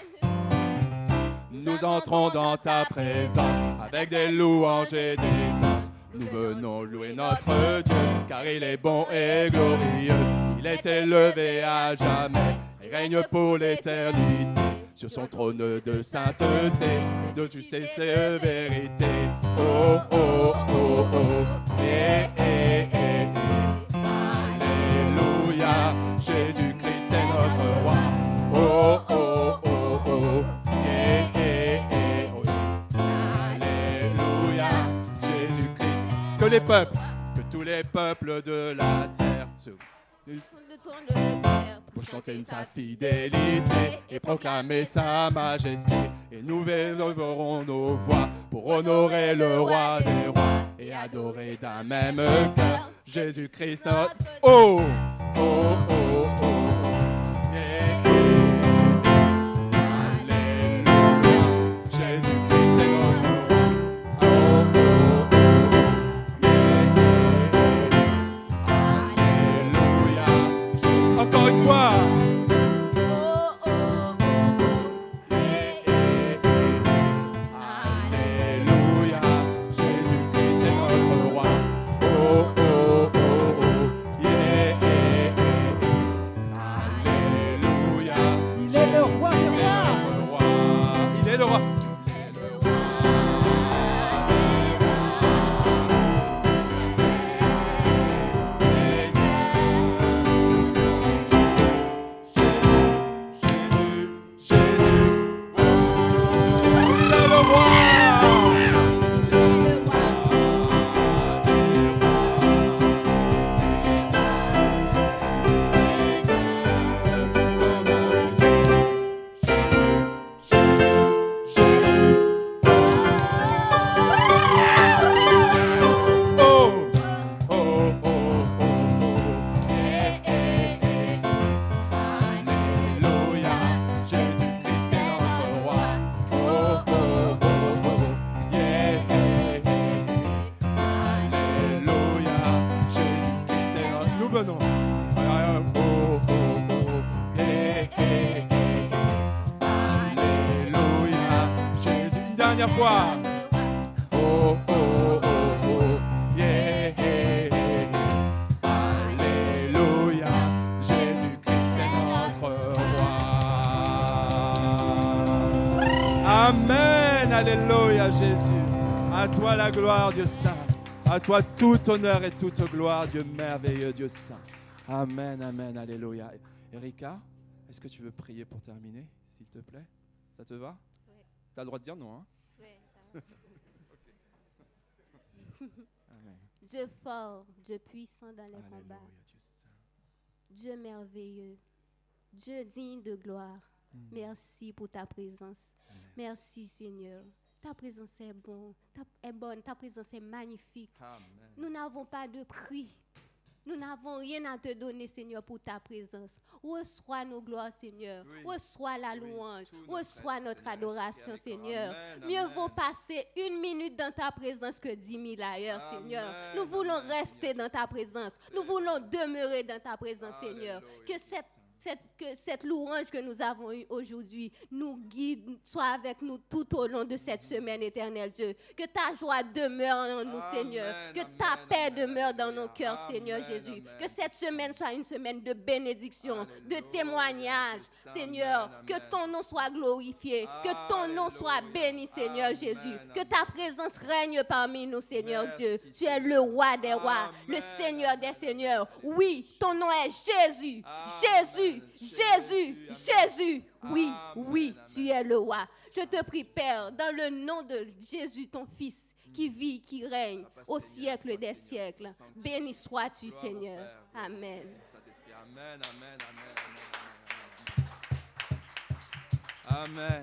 Nous entrons dans ta présence avec des louanges et des danses. Nous venons louer notre Dieu, car il est bon et glorieux. Il est élevé à jamais. Il règne pour l'éternité, sur son trône de sainteté, de justice et vérité. Oh, oh, oh, oh, eh, eh, eh, eh. Alléluia, Jésus-Christ est notre roi. Oh, oh, oh, oh, eh, eh, eh, oh. Alléluia, Jésus-Christ. Que tous les peuples de la terre se... Pour chanter sa fidélité et proclamer sa majesté. Et nous élèverons nos voix pour honorer le roi des rois et adorer d'un même cœur Jésus-Christ notre... Oh, oh, oh, oh. Yeah, yeah. Alléluia, Jésus-Christ est notre roi. Oh, oh, oh. Yeah, yeah. Alléluia. Encore une fois. Alléluia, Jésus-Christ est notre dernière fois. Oh, oh, oh, oh, yeah. Alléluia, Jésus-Christ est notre roi. Amen, alléluia, Jésus. À toi la gloire, Dieu saint. À toi tout honneur et toute gloire, Dieu merveilleux, Dieu saint. Amen, amen, alléluia. Erika, est-ce que tu veux prier pour terminer, s'il te plaît? Ça te va? Oui. Tu as le droit de dire non, hein? Oui, ça va. Amen. Dieu fort, Dieu puissant dans les Alléluia, combats, Dieu saint. Dieu merveilleux, Dieu digne de gloire. Merci pour ta présence. Merci Seigneur. Ta présence est bonne, ta présence est magnifique. Amen. Nous n'avons pas de prix. Nous n'avons rien à te donner, Seigneur, pour ta présence. Reçois nos gloires, Seigneur. Oui. Reçois la Oui, louange. tout notre Reçois être, notre Seigneur. adoration, Merci, Seigneur. Amen, Mieux amen. vaut passer 1 minute dans ta présence que 10 000 ailleurs, Amen, Seigneur. Nous voulons amen, rester Seigneur. dans ta présence. Nous voulons demeurer dans ta présence, Seigneur. Alléluia, Que Dieu que cette louange que nous avons eue aujourd'hui nous guide, soit avec nous tout au long de cette semaine, éternelle Dieu. Que ta joie demeure en nous, Amen, Seigneur. Que amen, ta paix amen, demeure dans nos alléluia. cœurs, Seigneur Amen, Jésus. amen. Que cette semaine soit une semaine de bénédiction, de Alléluia, témoignage, Dieu saint, Seigneur. amen, Que amen. ton nom soit glorifié. Que ton nom soit Alléluia. béni, Seigneur Amen, Jésus. Que amen. ta présence règne parmi nous, Seigneur Merci, Dieu. Tu es Seigneur. le roi des rois, le Amen, Seigneur des amen, seigneurs. amen. Oui, ton nom est Jésus. Amen. Jésus, Jésus, Jésus, Jésus. Oui, Amen, oui, amen. tu es le roi. Je te prie, Père, dans le nom de Jésus, ton Fils, qui vit, qui règne Papa, au Seigneur, siècle sois des Seigneur, siècles. sois sanctifié. Béni sois-tu, Gloire au Seigneur. Père, gloire au Amen. Fils, au Saint-Esprit. Amen, amen, amen, amen, amen.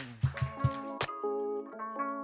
Amen.